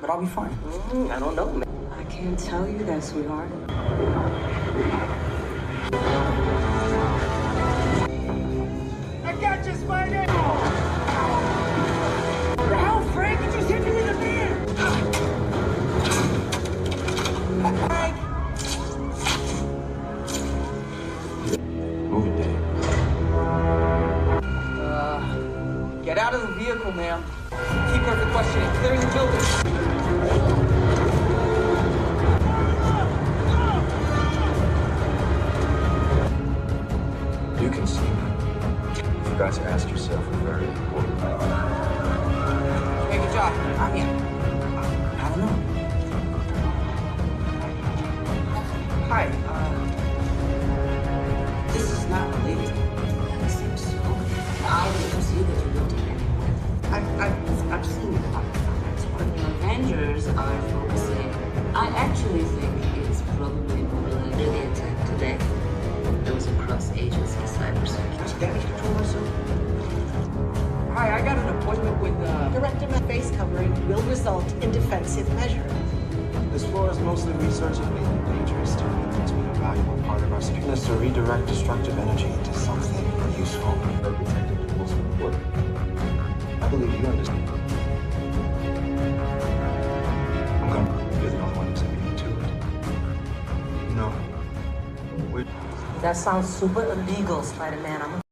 but I'll be fine. I don't know, man. I can't tell you that, sweetheart. I got you, Spider! What the hell, Frank? You just hit me with a man! Frank! Move it, Dave. Get out of the vehicle, ma'am. Keep her for questioning. Clearing the building. You can see me. You forgot to ask yourself a very important question. Hey, good job. I'm here. I don't know. Hi, this is not related. It seems so. I didn't see that you looked at anyone. I've seen it. But the Avengers are focusing. I actually think it's probably more related to the attack today. There was a cross-agency cybersecurity. Damage control myself. Hi, I got an appointment with, Directive face covering will result in defensive measures. As far as mostly researching being dangerous turns into a valuable part of our security is to redirect destructive energy into something useful. Or protecting people's report. I believe you understand. I'm gonna be the only one who's immune to it. You know, we're... That sounds super illegal, Spider-Man. I'm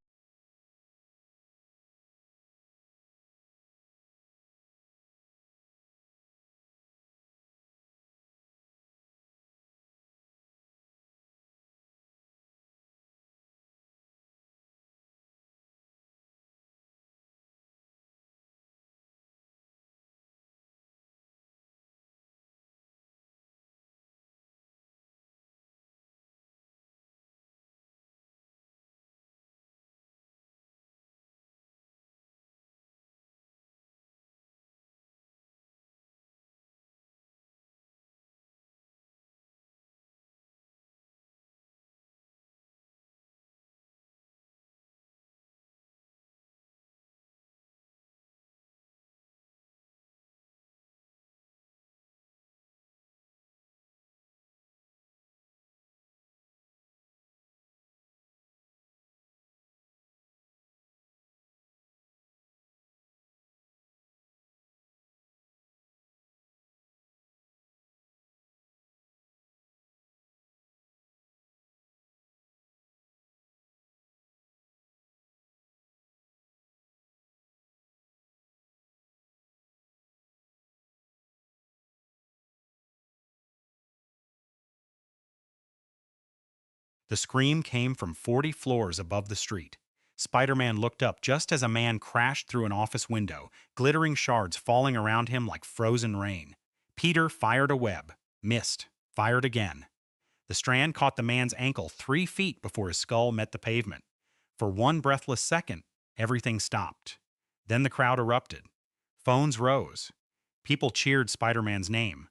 The scream came from 40 floors above the street. Spider-Man looked up just as a man crashed through an office window, glittering shards falling around him like frozen rain. Peter fired a web, missed, fired again. The strand caught the man's ankle 3 feet before his skull met the pavement. For one breathless second, everything stopped. Then the crowd erupted. Phones rose. People cheered Spider-Man's name.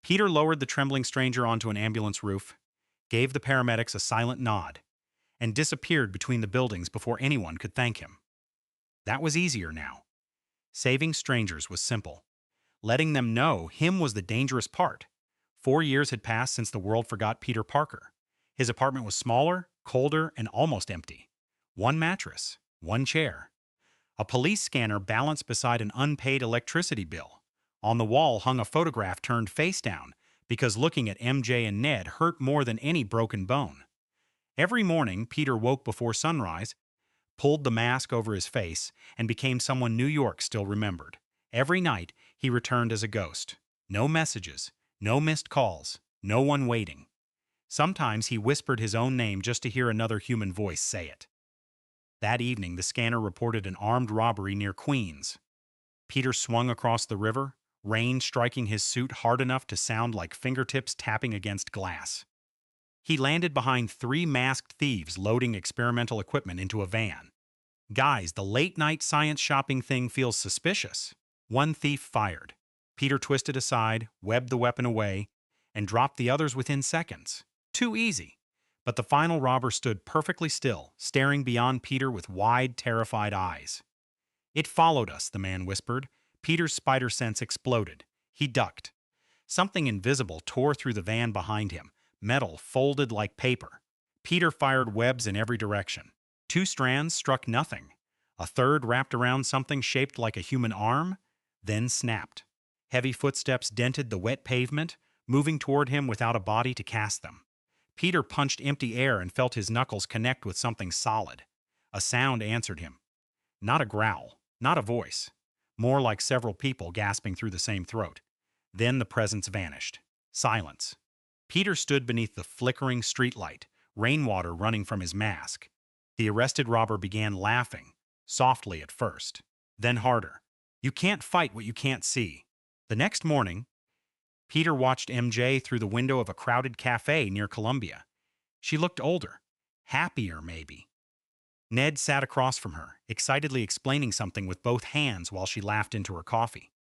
Peter lowered the trembling stranger onto an ambulance roof, gave the paramedics a silent nod, and disappeared between the buildings before anyone could thank him. That was easier now. Saving strangers was simple. Letting them know him was the dangerous part. 4 years had passed since the world forgot Peter Parker. His apartment was smaller, colder, and almost empty. One mattress, one chair. A police scanner balanced beside an unpaid electricity bill. On the wall hung a photograph turned face down, because looking at MJ and Ned hurt more than any broken bone. Every morning, Peter woke before sunrise, pulled the mask over his face, and became someone New York still remembered. Every night, he returned as a ghost. No messages, no missed calls, no one waiting. Sometimes he whispered his own name just to hear another human voice say it. That evening, the scanner reported an armed robbery near Queens. Peter swung across the river, rain striking his suit hard enough to sound like fingertips tapping against glass. He landed behind 3 masked thieves loading experimental equipment into a van. "Guys, the late-night science shopping thing feels suspicious." One thief fired. Peter twisted aside, webbed the weapon away, and dropped the others within seconds. Too easy. But the final robber stood perfectly still, staring beyond Peter with wide, terrified eyes. "It followed us," the man whispered. Peter's spider sense exploded. He ducked. Something invisible tore through the van behind him, metal folded like paper. Peter fired webs in every direction. 2 strands struck nothing. A third wrapped around something shaped like a human arm, then snapped. Heavy footsteps dented the wet pavement, moving toward him without a body to cast them. Peter punched empty air and felt his knuckles connect with something solid. A sound answered him. Not a growl, not a voice. More like several people gasping through the same throat. Then the presence vanished. Silence. Peter stood beneath the flickering streetlight, rainwater running from his mask. The arrested robber began laughing, softly at first, then harder. You can't fight what you can't see. The next morning, Peter watched MJ through the window of a crowded cafe near Columbia. She looked older, happier maybe. Ned sat across from her, excitedly explaining something with both hands while she laughed into her coffee.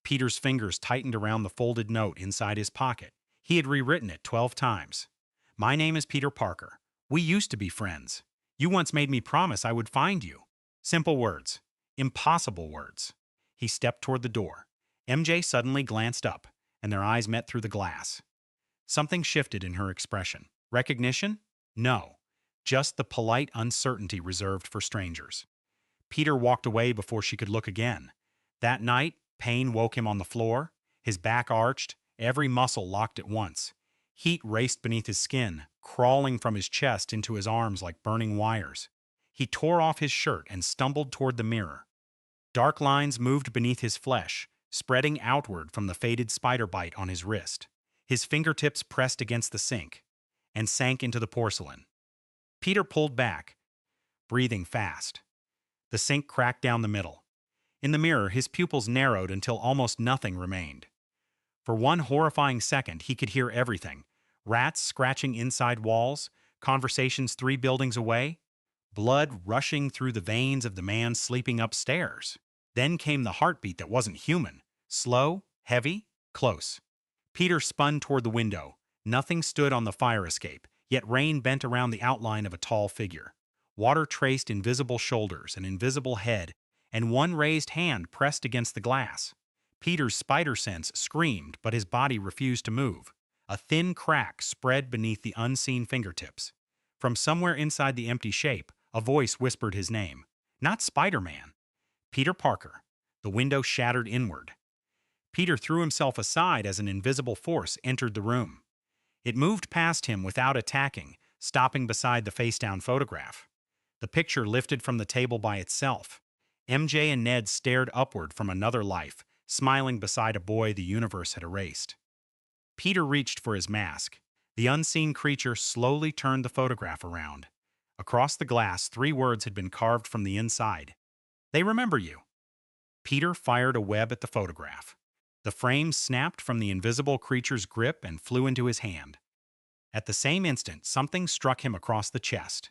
Peter's fingers tightened around the folded note inside his pocket. He had rewritten it 12 times. My name is Peter Parker. We used to be friends. You once made me promise I would find you. Simple words. Impossible words. He stepped toward the door. MJ suddenly glanced up, and their eyes met through the glass. Something shifted in her expression. Recognition? No. Just the polite uncertainty reserved for strangers. Peter walked away before she could look again. That night, pain woke him on the floor. His back arched, every muscle locked at once. Heat raced beneath his skin, crawling from his chest into his arms like burning wires. He tore off his shirt and stumbled toward the mirror. Dark lines moved beneath his flesh, spreading outward from the faded spider bite on his wrist. His fingertips pressed against the sink and sank into the porcelain. Peter pulled back, breathing fast. The sink cracked down the middle. In the mirror, his pupils narrowed until almost nothing remained. For one horrifying second, he could hear everything. Rats scratching inside walls, conversations 3 buildings away, blood rushing through the veins of the man sleeping upstairs. Then came the heartbeat that wasn't human. Slow, heavy, close. Peter spun toward the window. Nothing stood on the fire escape, yet rain bent around the outline of a tall figure. Water traced invisible shoulders, an invisible head, and one raised hand pressed against the glass. Peter's spider sense screamed, but his body refused to move. A thin crack spread beneath the unseen fingertips. From somewhere inside the empty shape, a voice whispered his name. Not Spider-Man. Peter Parker. The window shattered inward. Peter threw himself aside as an invisible force entered the room. It moved past him without attacking, stopping beside the face-down photograph. The picture lifted from the table by itself. MJ and Ned stared upward from another life, smiling beside a boy the universe had erased. Peter reached for his mask. The unseen creature slowly turned the photograph around. Across the glass, 3 words had been carved from the inside. They remember you. Peter fired a web at the photograph. The frame snapped from the invisible creature's grip and flew into his hand. At the same instant, something struck him across the chest.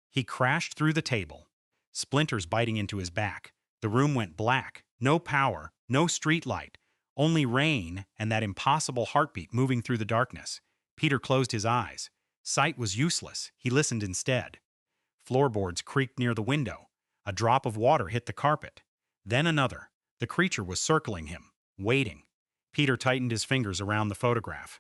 He crashed through the table, splinters biting into his back. The room went black. No power, no street light, only rain and that impossible heartbeat moving through the darkness. Peter closed his eyes. Sight was useless. He listened instead. Floorboards creaked near the window. A drop of water hit the carpet. Then another. The creature was circling him, waiting. Peter tightened his fingers around the photograph.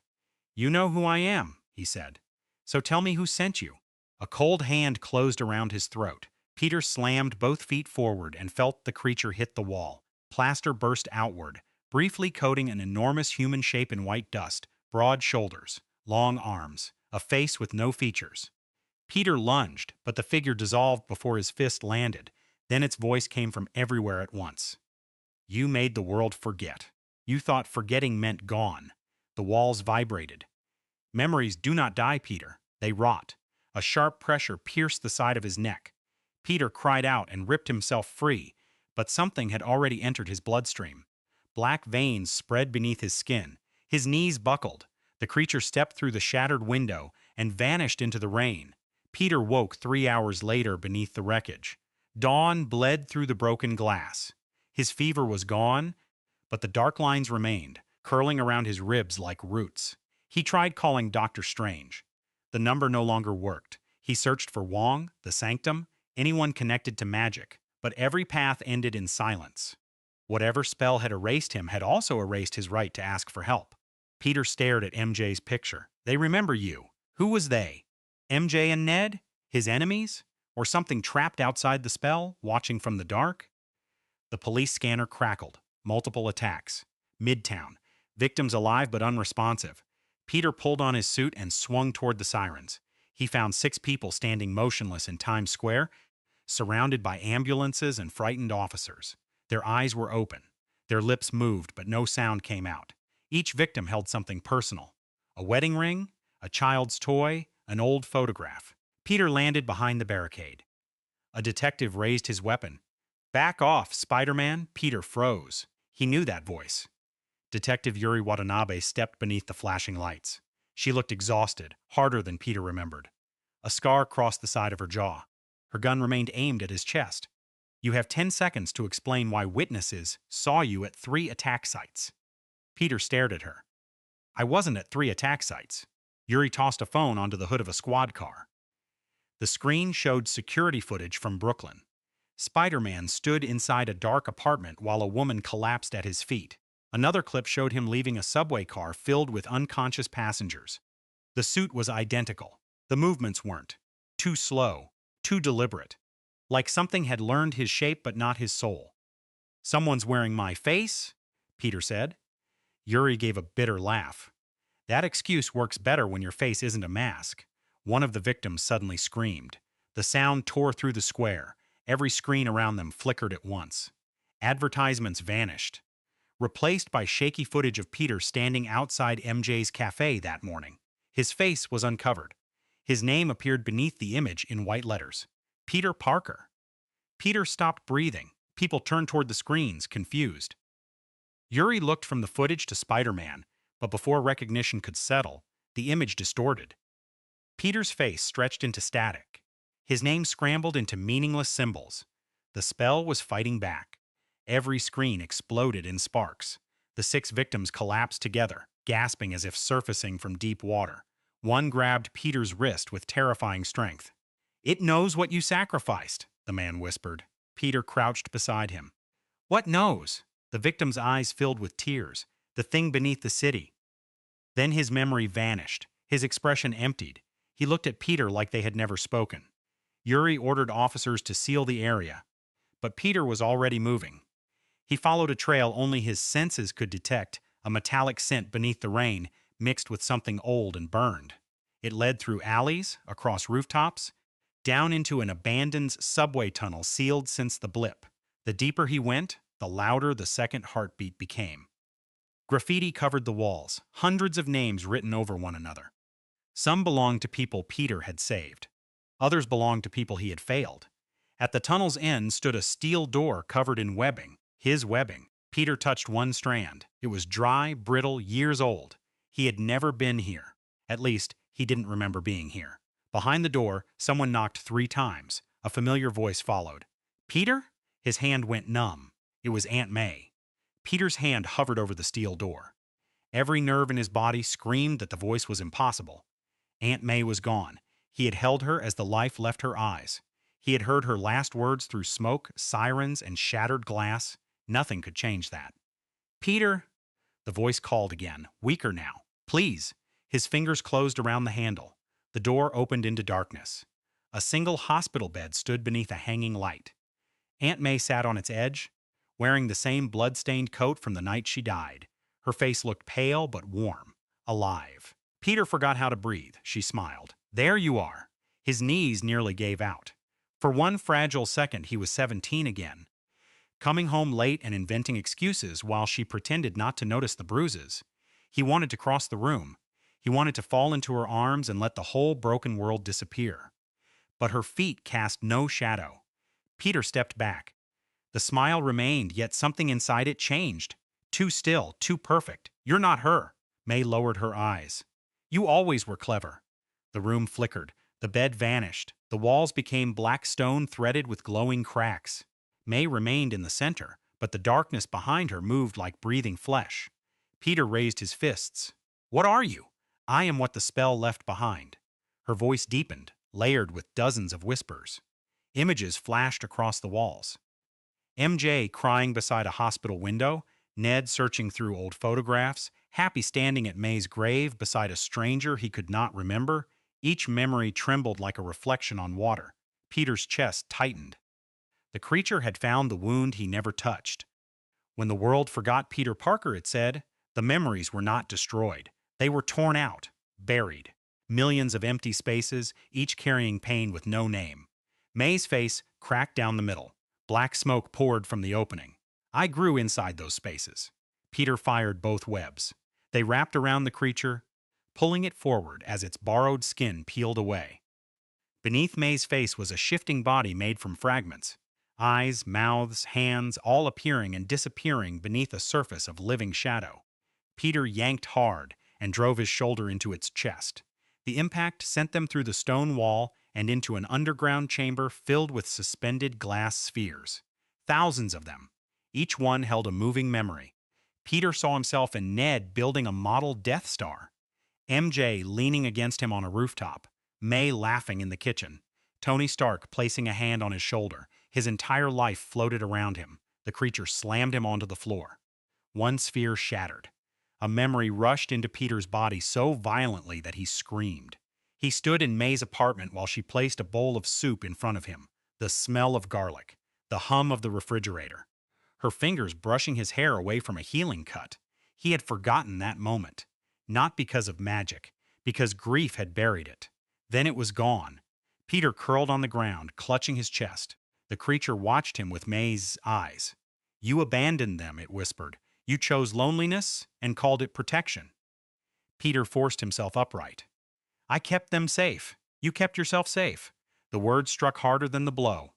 You know who I am, he said. So tell me who sent you. A cold hand closed around his throat. Peter slammed both feet forward and felt the creature hit the wall. Plaster burst outward, briefly coating an enormous human shape in white dust, broad shoulders, long arms, a face with no features. Peter lunged, but the figure dissolved before his fist landed. Then its voice came from everywhere at once. You made the world forget. You thought forgetting meant gone. The walls vibrated. Memories do not die, Peter. They rot. A sharp pressure pierced the side of his neck. Peter cried out and ripped himself free, but something had already entered his bloodstream. Black veins spread beneath his skin. His knees buckled. The creature stepped through the shattered window and vanished into the rain. Peter woke 3 hours later beneath the wreckage. Dawn bled through the broken glass. His fever was gone, but the dark lines remained, curling around his ribs like roots. He tried calling Dr. Strange. The number no longer worked. He searched for Wong, the Sanctum, anyone connected to magic, but every path ended in silence. Whatever spell had erased him had also erased his right to ask for help. Peter stared at MJ's picture. They remember you. Who was they? MJ and Ned? His enemies? Or something trapped outside the spell, watching from the dark? The police scanner crackled. Multiple attacks. Midtown. Victims alive but unresponsive. Peter pulled on his suit and swung toward the sirens. He found 6 people standing motionless in Times Square, surrounded by ambulances and frightened officers. Their eyes were open. Their lips moved, but no sound came out. Each victim held something personal. A wedding ring, a child's toy, an old photograph. Peter landed behind the barricade. A detective raised his weapon. "Back off, Spider-Man!" Peter froze. He knew that voice. Detective Yuri Watanabe stepped beneath the flashing lights. She looked exhausted, harder than Peter remembered. A scar crossed the side of her jaw. Her gun remained aimed at his chest. "You have 10 seconds to explain why witnesses saw you at 3 attack sites." Peter stared at her. "I wasn't at 3 attack sites." Yuri tossed a phone onto the hood of a squad car. The screen showed security footage from Brooklyn. Spider-Man stood inside a dark apartment while a woman collapsed at his feet. Another clip showed him leaving a subway car filled with unconscious passengers. The suit was identical. The movements weren't. Too slow. Too deliberate. Like something had learned his shape but not his soul. "Someone's wearing my face?" Peter said. Yuri gave a bitter laugh. "That excuse works better when your face isn't a mask." One of the victims suddenly screamed. The sound tore through the square. Every screen around them flickered at once. Advertisements vanished, replaced by shaky footage of Peter standing outside MJ's cafe that morning. His face was uncovered. His name appeared beneath the image in white letters. Peter Parker. Peter stopped breathing. People turned toward the screens, confused. Yuri looked from the footage to Spider-Man, but before recognition could settle, the image distorted. Peter's face stretched into static. His name scrambled into meaningless symbols. The spell was fighting back. Every screen exploded in sparks. The 6 victims collapsed together, gasping as if surfacing from deep water. One grabbed Peter's wrist with terrifying strength. "It knows what you sacrificed," the man whispered. Peter crouched beside him. "What knows?" The victim's eyes filled with tears. "The thing beneath the city." Then his memory vanished. His expression emptied. He looked at Peter like they had never spoken. Yuri ordered officers to seal the area, but Peter was already moving. He followed a trail only his senses could detect, a metallic scent beneath the rain, mixed with something old and burned. It led through alleys, across rooftops, down into an abandoned subway tunnel sealed since the blip. The deeper he went, the louder the second heartbeat became. Graffiti covered the walls, hundreds of names written over one another. Some belonged to people Peter had saved. Others belonged to people he had failed. At the tunnel's end stood a steel door covered in webbing, his webbing. Peter touched one strand. It was dry, brittle, years old. He had never been here. At least, he didn't remember being here. Behind the door, someone knocked 3 times. A familiar voice followed. "Peter?" His hand went numb. It was Aunt May. Peter's hand hovered over the steel door. Every nerve in his body screamed that the voice was impossible. Aunt May was gone. He had held her as the life left her eyes. He had heard her last words through smoke, sirens, and shattered glass. Nothing could change that. "Peter!" The voice called again, weaker now. "Please!" His fingers closed around the handle. The door opened into darkness. A single hospital bed stood beneath a hanging light. Aunt May sat on its edge, wearing the same blood-stained coat from the night she died. Her face looked pale but warm, alive. Peter forgot how to breathe. She smiled. "There you are." His knees nearly gave out. For one fragile second, he was 17 again. Coming home late and inventing excuses while she pretended not to notice the bruises. He wanted to cross the room. He wanted to fall into her arms and let the whole broken world disappear. But her feet cast no shadow. Peter stepped back. The smile remained, yet something inside it changed. Too still, too perfect. "You're not her." May lowered her eyes. "You always were clever." The room flickered. The bed vanished. The walls became black stone threaded with glowing cracks. May remained in the center, but the darkness behind her moved like breathing flesh. Peter raised his fists. "What are you?" "I am what the spell left behind." Her voice deepened, layered with dozens of whispers. Images flashed across the walls. MJ crying beside a hospital window, Ned searching through old photographs, Happy standing at May's grave beside a stranger he could not remember. Each memory trembled like a reflection on water. Peter's chest tightened. The creature had found the wound he never touched. When the world forgot Peter Parker, it said, the memories were not destroyed. They were torn out, buried. Millions of empty spaces, each carrying pain with no name. May's face cracked down the middle. Black smoke poured from the opening. I grew inside those spaces. Peter fired both webs. They wrapped around the creature, pulling it forward as its borrowed skin peeled away. Beneath May's face was a shifting body made from fragments. Eyes, mouths, hands, all appearing and disappearing beneath a surface of living shadow. Peter yanked hard and drove his shoulder into its chest. The impact sent them through the stone wall and into an underground chamber filled with suspended glass spheres. Thousands of them. Each one held a moving memory. Peter saw himself and Ned building a model Death Star. MJ leaning against him on a rooftop. May laughing in the kitchen. Tony Stark placing a hand on his shoulder. His entire life floated around him. The creature slammed him onto the floor. One sphere shattered. A memory rushed into Peter's body so violently that he screamed. He stood in May's apartment while she placed a bowl of soup in front of him, the smell of garlic, the hum of the refrigerator. Her fingers brushing his hair away from a healing cut. He had forgotten that moment. Not because of magic, because grief had buried it. Then it was gone. Peter curled on the ground, clutching his chest. The creature watched him with May's eyes. You abandoned them, it whispered. You chose loneliness and called it protection. Peter forced himself upright. I kept them safe. You kept yourself safe. The word struck harder than the blow.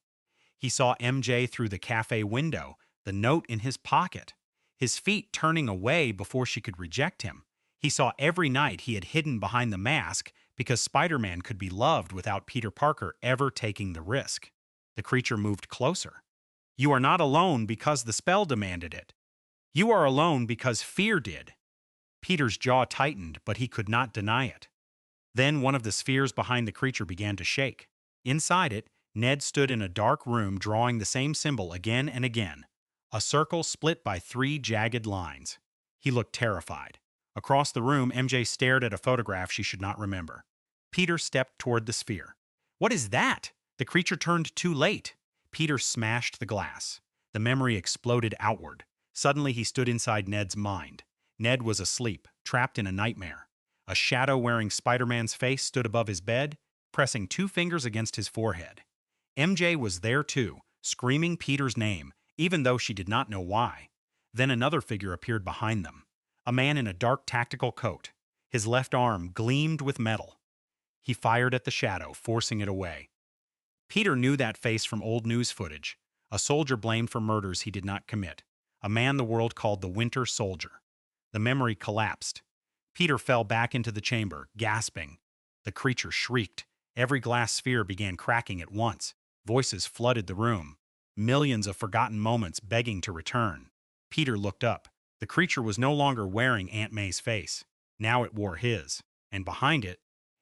He saw MJ through the cafe window, the note in his pocket, his feet turning away before she could reject him. He saw every night he had hidden behind the mask because Spider-Man could be loved without Peter Parker ever taking the risk. The creature moved closer. You are not alone because the spell demanded it. You are alone because fear did. Peter's jaw tightened, but he could not deny it. Then one of the spheres behind the creature began to shake. Inside it, Ned stood in a dark room drawing the same symbol again and again. A circle split by 3 jagged lines. He looked terrified. Across the room, MJ stared at a photograph she should not remember. Peter stepped toward the sphere. What is that? The creature turned too late. Peter smashed the glass. The memory exploded outward. Suddenly he stood inside Ned's mind. Ned was asleep, trapped in a nightmare. A shadow wearing Spider-Man's face stood above his bed, pressing 2 fingers against his forehead. MJ was there too, screaming Peter's name, even though she did not know why. Then another figure appeared behind them. A man in a dark tactical coat. His left arm gleamed with metal. He fired at the shadow, forcing it away. Peter knew that face from old news footage. A soldier blamed for murders he did not commit. A man the world called the Winter Soldier. The memory collapsed. Peter fell back into the chamber, gasping. The creature shrieked. Every glass sphere began cracking at once. Voices flooded the room. Millions of forgotten moments begging to return. Peter looked up. The creature was no longer wearing Aunt May's face. Now it wore his. And behind it,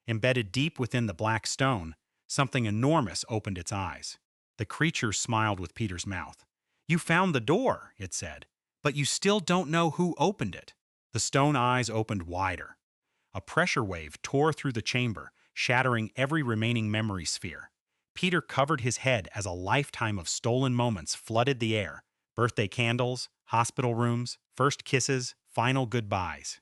embedded deep within the black stone, something enormous opened its eyes. The creature smiled with Peter's mouth. You found the door, it said, but you still don't know who opened it. The stone eyes opened wider. A pressure wave tore through the chamber, shattering every remaining memory sphere. Peter covered his head as a lifetime of stolen moments flooded the air. Birthday candles, hospital rooms, first kisses, final goodbyes.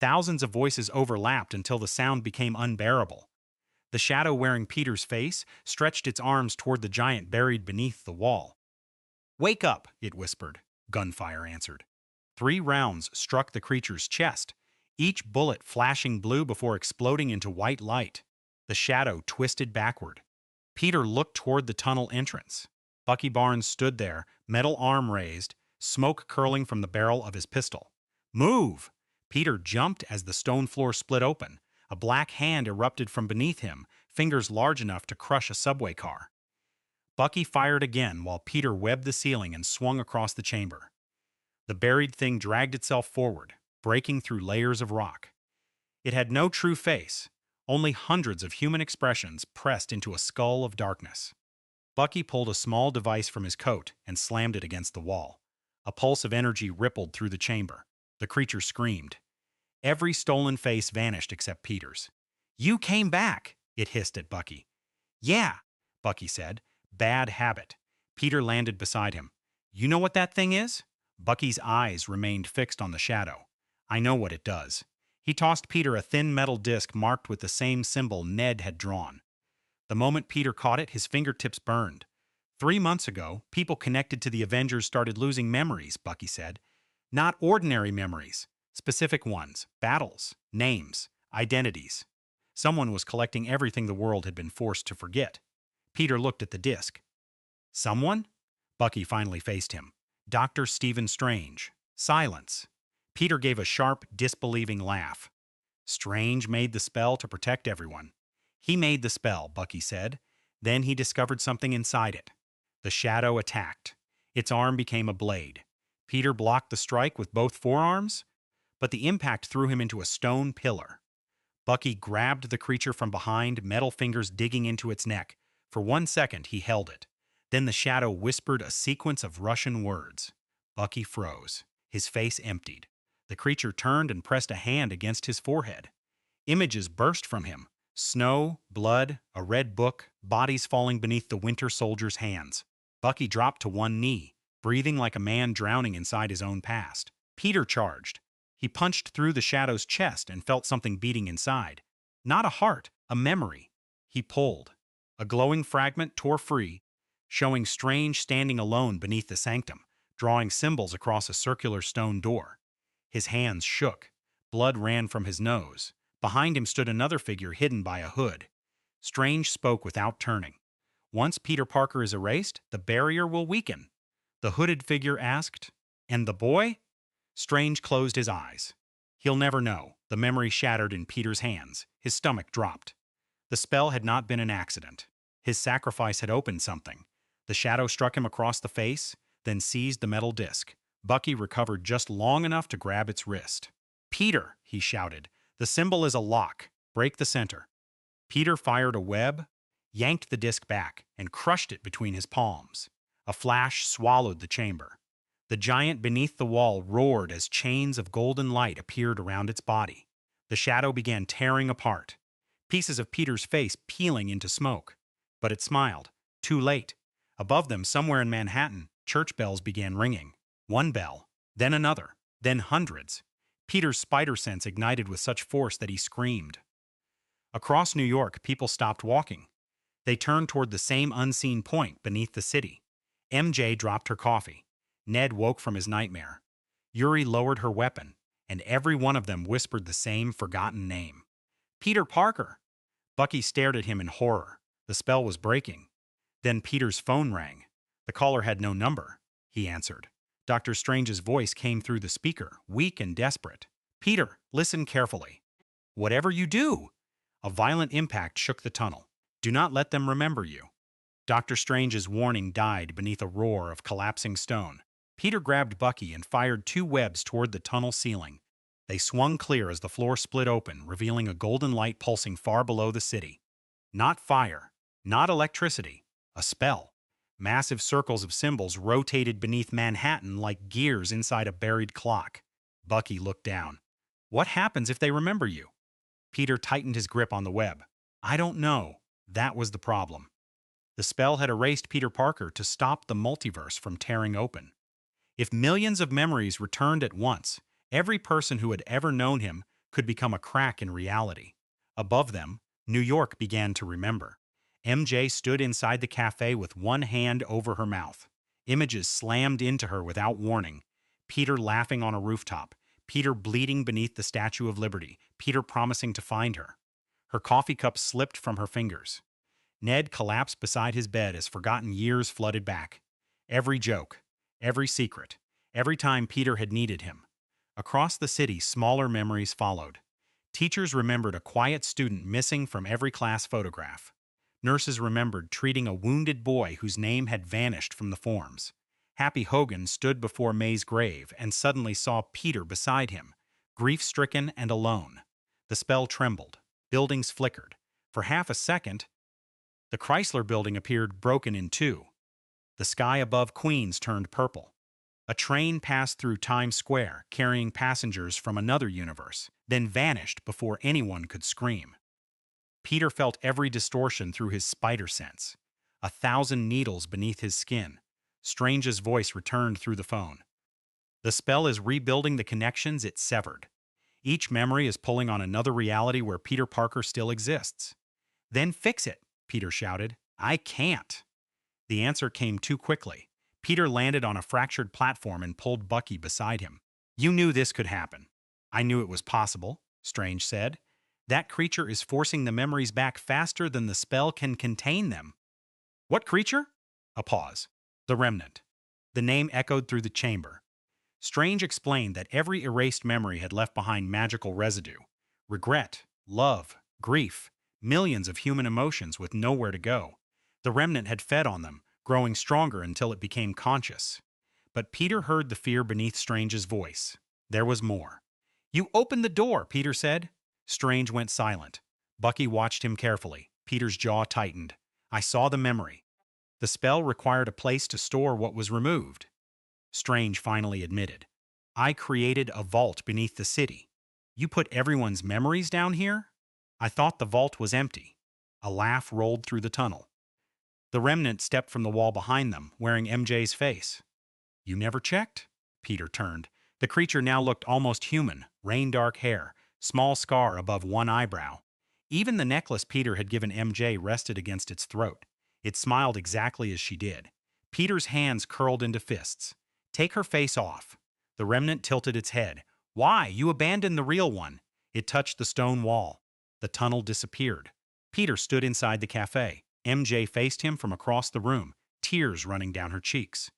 Thousands of voices overlapped until the sound became unbearable. The shadow wearing Peter's face stretched its arms toward the giant buried beneath the wall. Wake up, it whispered. Gunfire answered. 3 rounds struck the creature's chest, each bullet flashing blue before exploding into white light. The shadow twisted backward. Peter looked toward the tunnel entrance. Bucky Barnes stood there, metal arm raised, smoke curling from the barrel of his pistol. Move! Peter jumped as the stone floor split open. A black hand erupted from beneath him, fingers large enough to crush a subway car. Bucky fired again while Peter webbed the ceiling and swung across the chamber. The buried thing dragged itself forward, breaking through layers of rock. It had no true face, only hundreds of human expressions pressed into a skull of darkness. Bucky pulled a small device from his coat and slammed it against the wall. A pulse of energy rippled through the chamber. The creature screamed. Every stolen face vanished except Peter's. "You came back," it hissed at Bucky. "Yeah," Bucky said. "Bad habit." Peter landed beside him. "You know what that thing is?" Bucky's eyes remained fixed on the shadow. "I know what it does." He tossed Peter a thin metal disc marked with the same symbol Ned had drawn. The moment Peter caught it, his fingertips burned. 3 months ago, people connected to the Avengers started losing memories, Bucky said. Not ordinary memories, specific ones, battles, names, identities. Someone was collecting everything the world had been forced to forget. Peter looked at the disc. Someone? Bucky finally faced him. Dr. Stephen Strange. Silence. Peter gave a sharp, disbelieving laugh. Strange made the spell to protect everyone. He made the spell, Bucky said. Then he discovered something inside it. The shadow attacked. Its arm became a blade. Peter blocked the strike with both forearms, but the impact threw him into a stone pillar. Bucky grabbed the creature from behind, metal fingers digging into its neck. For 1 second, he held it. Then the shadow whispered a sequence of Russian words. Bucky froze. His face emptied. The creature turned and pressed a hand against his forehead. Images burst from him. Snow, blood, a red book, bodies falling beneath the winter soldier's hands. Bucky dropped to one knee, breathing like a man drowning inside his own past. Peter charged. He punched through the shadow's chest and felt something beating inside. Not a heart, a memory. He pulled. A glowing fragment tore free, showing Strange standing alone beneath the sanctum, drawing symbols across a circular stone door. His hands shook. Blood ran from his nose. Behind him stood another figure hidden by a hood. Strange spoke without turning. Once Peter Parker is erased, the barrier will weaken. The hooded figure asked, "And the boy?" Strange closed his eyes. He'll never know. The memory shattered in Peter's hands. His stomach dropped. The spell had not been an accident. His sacrifice had opened something. The shadow struck him across the face, then seized the metal disc. Bucky recovered just long enough to grab its wrist. "Peter," he shouted, "the symbol is a lock. Break the center." Peter fired a web, yanked the disc back, and crushed it between his palms. A flash swallowed the chamber. The giant beneath the wall roared as chains of golden light appeared around its body. The shadow began tearing apart, pieces of Peter's face peeling into smoke. But it smiled. Too late. Above them, somewhere in Manhattan, church bells began ringing. One bell, then another, then hundreds. Peter's spider sense ignited with such force that he screamed. Across New York, people stopped walking. They turned toward the same unseen point beneath the city. MJ dropped her coffee. Ned woke from his nightmare. Yuri lowered her weapon, and every one of them whispered the same forgotten name. Peter Parker! Bucky stared at him in horror. The spell was breaking. Then Peter's phone rang. The caller had no number. He answered. Dr. Strange's voice came through the speaker, weak and desperate. "Peter, listen carefully. Whatever you do!" A violent impact shook the tunnel. "Do not let them remember you." Dr. Strange's warning died beneath a roar of collapsing stone. Peter grabbed Bucky and fired 2 webs toward the tunnel ceiling. They swung clear as the floor split open, revealing a golden light pulsing far below the city. Not fire, not electricity, a spell. Massive circles of symbols rotated beneath Manhattan like gears inside a buried clock. Bucky looked down. "What happens if they remember you?" Peter tightened his grip on the web. "I don't know." That was the problem. The spell had erased Peter Parker to stop the multiverse from tearing open. If millions of memories returned at once, every person who had ever known him could become a crack in reality. Above them, New York began to remember. MJ stood inside the cafe with one hand over her mouth. Images slammed into her without warning. Peter laughing on a rooftop. Peter bleeding beneath the Statue of Liberty. Peter promising to find her. Her coffee cup slipped from her fingers. Ned collapsed beside his bed as forgotten years flooded back. Every joke, every secret, every time Peter had needed him. Across the city, smaller memories followed. Teachers remembered a quiet student missing from every class photograph. Nurses remembered treating a wounded boy whose name had vanished from the forms. Happy Hogan stood before May's grave and suddenly saw Peter beside him, grief-stricken and alone. The spell trembled. Buildings flickered. For half a second, The Chrysler Building appeared broken in two. The sky above Queens turned purple. A train passed through Times Square, carrying passengers from another universe, then vanished before anyone could scream. Peter felt every distortion through his spider sense. 1,000 needles beneath his skin. Strange's voice returned through the phone. The spell is rebuilding the connections it severed. Each memory is pulling on another reality where Peter Parker still exists. Then fix it, Peter shouted. I can't. The answer came too quickly. Peter landed on a fractured platform and pulled Bucky beside him. You knew this could happen. I knew it was possible, Strange said. That creature is forcing the memories back faster than the spell can contain them. What creature? A pause. The Remnant. The name echoed through the chamber. Strange explained that every erased memory had left behind magical residue. Regret, love, grief, millions of human emotions with nowhere to go. The Remnant had fed on them, growing stronger until it became conscious. But Peter heard the fear beneath Strange's voice. There was more. You opened the door, Peter said. Strange went silent. Bucky watched him carefully. Peter's jaw tightened. I saw the memory. The spell required a place to store what was removed. Strange finally admitted. I created a vault beneath the city. You put everyone's memories down here? I thought the vault was empty. A laugh rolled through the tunnel. The Remnant stepped from the wall behind them, wearing MJ's face. You never checked? Peter turned. The creature now looked almost human, rain-dark hair, small scar above one eyebrow. Even the necklace Peter had given MJ rested against its throat. It smiled exactly as she did. Peter's hands curled into fists. Take her face off. The Remnant tilted its head. Why? You abandoned the real one. It touched the stone wall. The tunnel disappeared. Peter stood inside the cafe. MJ faced him from across the room, tears running down her cheeks.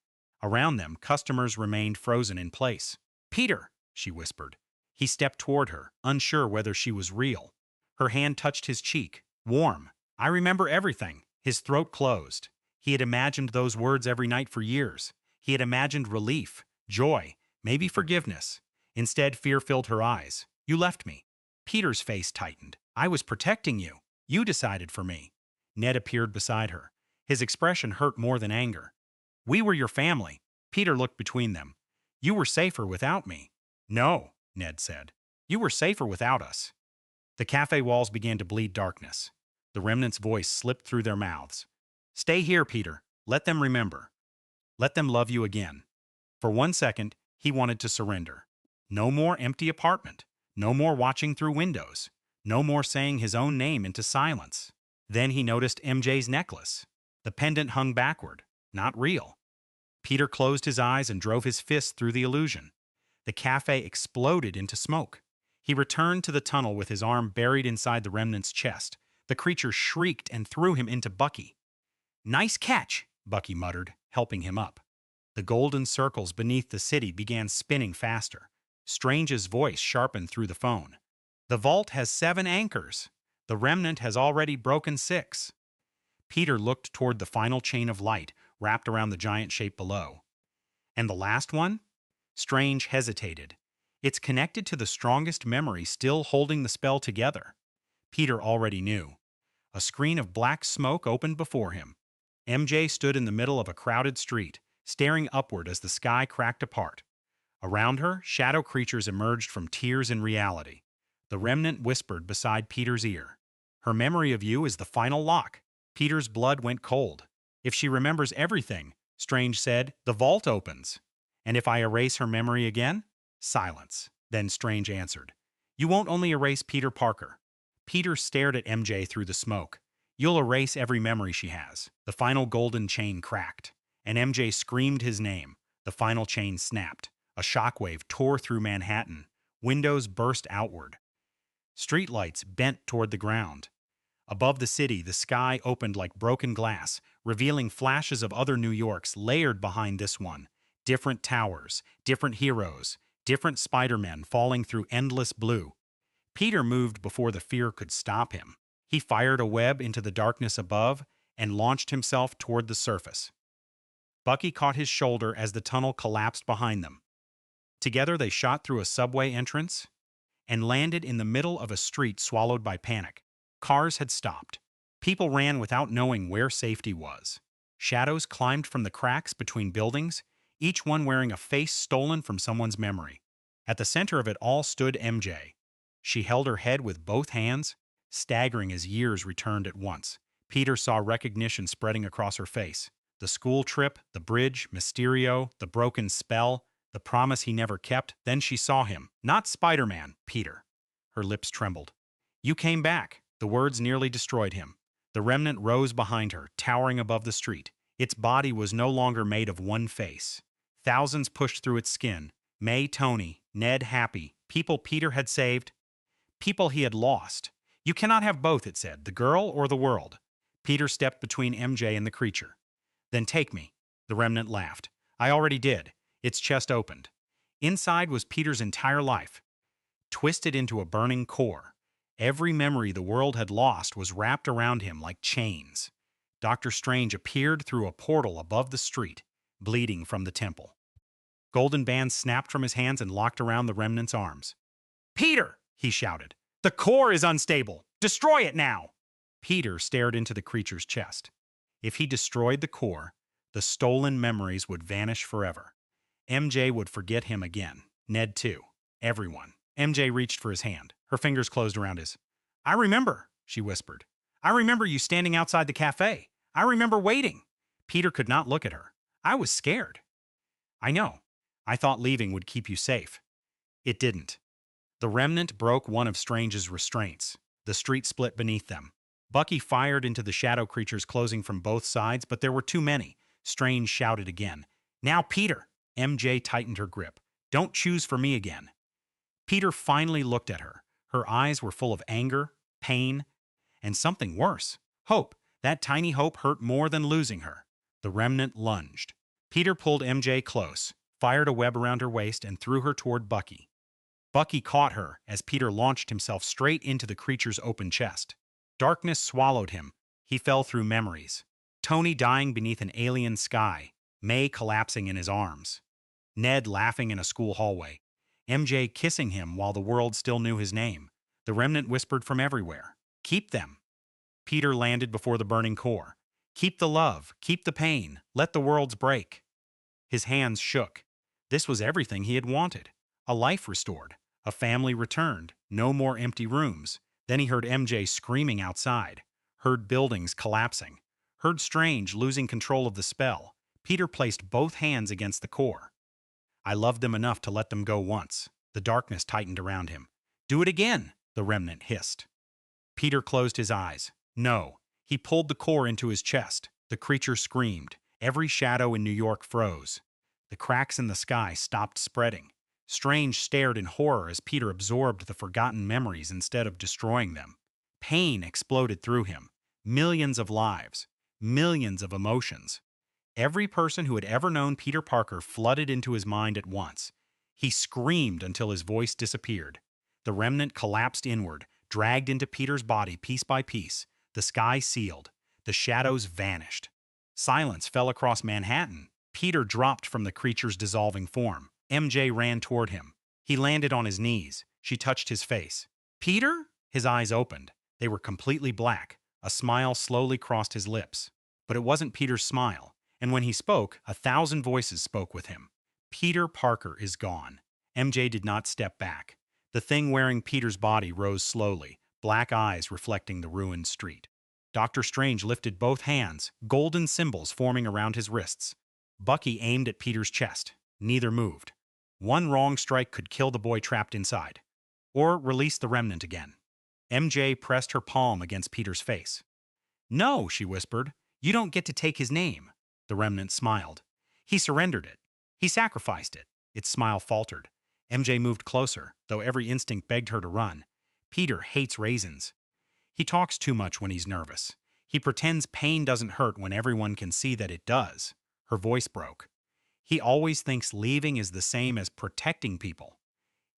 Around them, customers remained frozen in place. Peter, she whispered. He stepped toward her, unsure whether she was real. Her hand touched his cheek, warm. I remember everything. His throat closed. He had imagined those words every night for years. He had imagined relief, joy, maybe forgiveness. Instead, fear filled her eyes. You left me. Peter's face tightened. I was protecting you. You decided for me. Ned appeared beside her. His expression hurt more than anger. We were your family. Peter looked between them. You were safer without me. No, Ned said. You were safer without us. The cafe walls began to bleed darkness. The Remnant's voice slipped through their mouths. Stay here, Peter. Let them remember. Let them love you again. For 1 second, he wanted to surrender. No more empty apartment. No more watching through windows. No more saying his own name into silence. Then he noticed MJ's necklace. The pendant hung backward, not real. Peter closed his eyes and drove his fist through the illusion. The cafe exploded into smoke. He returned to the tunnel with his arm buried inside the Remnant's chest. The creature shrieked and threw him into Bucky. Nice catch, Bucky muttered, helping him up. The golden circles beneath the city began spinning faster. Strange's voice sharpened through the phone. The vault has 7 anchors. The Remnant has already broken 6. Peter looked toward the final chain of light wrapped around the giant shape below. And the last one? Strange hesitated. It's connected to the strongest memory still holding the spell together. Peter already knew. A screen of black smoke opened before him. MJ stood in the middle of a crowded street, staring upward as the sky cracked apart. Around her, shadow creatures emerged from tears and reality. The Remnant whispered beside Peter's ear. Her memory of you is the final lock. Peter's blood went cold. If she remembers everything, Strange said, the vault opens. And if I erase her memory again? Silence. Then Strange answered. You won't only erase Peter Parker. Peter stared at MJ through the smoke. You'll erase every memory she has. The final golden chain cracked, and MJ screamed his name. The final chain snapped. A shockwave tore through Manhattan. Windows burst outward. Streetlights bent toward the ground. Above the city, the sky opened like broken glass, revealing flashes of other New Yorks layered behind this one. Different towers, different heroes, different Spider-Men falling through endless blue. Peter moved before the fear could stop him. He fired a web into the darkness above and launched himself toward the surface. Bucky caught his shoulder as the tunnel collapsed behind them. Together they shot through a subway entrance and landed in the middle of a street swallowed by panic. Cars had stopped. People ran without knowing where safety was. Shadows climbed from the cracks between buildings, each one wearing a face stolen from someone's memory. At the center of it all stood MJ. She held her head with both hands, staggering as years returned at once. Peter saw recognition spreading across her face. The school trip, the bridge, Mysterio, the broken spell, the promise he never kept. Then she saw him. Not Spider-Man, Peter. Her lips trembled. You came back. The words nearly destroyed him. The Remnant rose behind her, towering above the street. Its body was no longer made of one face. Thousands pushed through its skin. May, Tony, Ned, Happy, people Peter had saved, people he had lost. You cannot have both, it said, the girl or the world. Peter stepped between MJ and the creature. Then take me. The Remnant laughed. I already did. Its chest opened. Inside was Peter's entire life, twisted into a burning core. Every memory the world had lost was wrapped around him like chains. Dr. Strange appeared through a portal above the street, bleeding from the temple. Golden bands snapped from his hands and locked around the Remnant's arms. Peter! He shouted. The core is unstable! Destroy it now! Peter stared into the creature's chest. If he destroyed the core, the stolen memories would vanish forever. MJ would forget him again. Ned too. Everyone. MJ reached for his hand. Her fingers closed around his. I remember, she whispered. I remember you standing outside the cafe. I remember waiting. Peter could not look at her. I was scared. I know. I thought leaving would keep you safe. It didn't. The Remnant broke one of Strange's restraints. The street split beneath them. Bucky fired into the shadow creatures closing from both sides, but there were too many. Strange shouted again. Now, Peter! MJ tightened her grip. Don't choose for me again. Peter finally looked at her. Her eyes were full of anger, pain, and something worse. Hope. That tiny hope hurt more than losing her. The Remnant lunged. Peter pulled MJ close, fired a web around her waist, and threw her toward Bucky. Bucky caught her as Peter launched himself straight into the creature's open chest. Darkness swallowed him. He fell through memories. Tony dying beneath an alien sky. May collapsing in his arms. Ned laughing in a school hallway. MJ kissing him while the world still knew his name. The Remnant whispered from everywhere. Keep them. Peter landed before the burning core. Keep the love. Keep the pain. Let the worlds break. His hands shook. This was everything he had wanted. A life restored. A family returned. No more empty rooms. Then he heard MJ screaming outside. Heard buildings collapsing. Heard Strange losing control of the spell. Peter placed both hands against the core. I loved them enough to let them go once. The darkness tightened around him. Do it again, the Remnant hissed. Peter closed his eyes. No. He pulled the core into his chest. The creature screamed. Every shadow in New York froze. The cracks in the sky stopped spreading. Strange stared in horror as Peter absorbed the forgotten memories instead of destroying them. Pain exploded through him. Millions of lives. Millions of emotions. Every person who had ever known Peter Parker flooded into his mind at once. He screamed until his voice disappeared. The Remnant collapsed inward, dragged into Peter's body piece by piece. The sky sealed. The shadows vanished. Silence fell across Manhattan. Peter dropped from the creature's dissolving form. MJ ran toward him. He landed on his knees. She touched his face. Peter? His eyes opened. They were completely black. A smile slowly crossed his lips. But it wasn't Peter's smile. And when he spoke, 1,000 voices spoke with him. Peter Parker is gone. MJ did not step back. The thing wearing Peter's body rose slowly, black eyes reflecting the ruined street. Dr. Strange lifted both hands, golden symbols forming around his wrists. Bucky aimed at Peter's chest. Neither moved. One wrong strike could kill the boy trapped inside, or release the Remnant again. MJ pressed her palm against Peter's face. No, she whispered. You don't get to take his name. The Remnant smiled. He surrendered it. He sacrificed it. Its smile faltered. MJ moved closer, though every instinct begged her to run. Peter hates raisins. He talks too much when he's nervous. He pretends pain doesn't hurt when everyone can see that it does. Her voice broke. He always thinks leaving is the same as protecting people.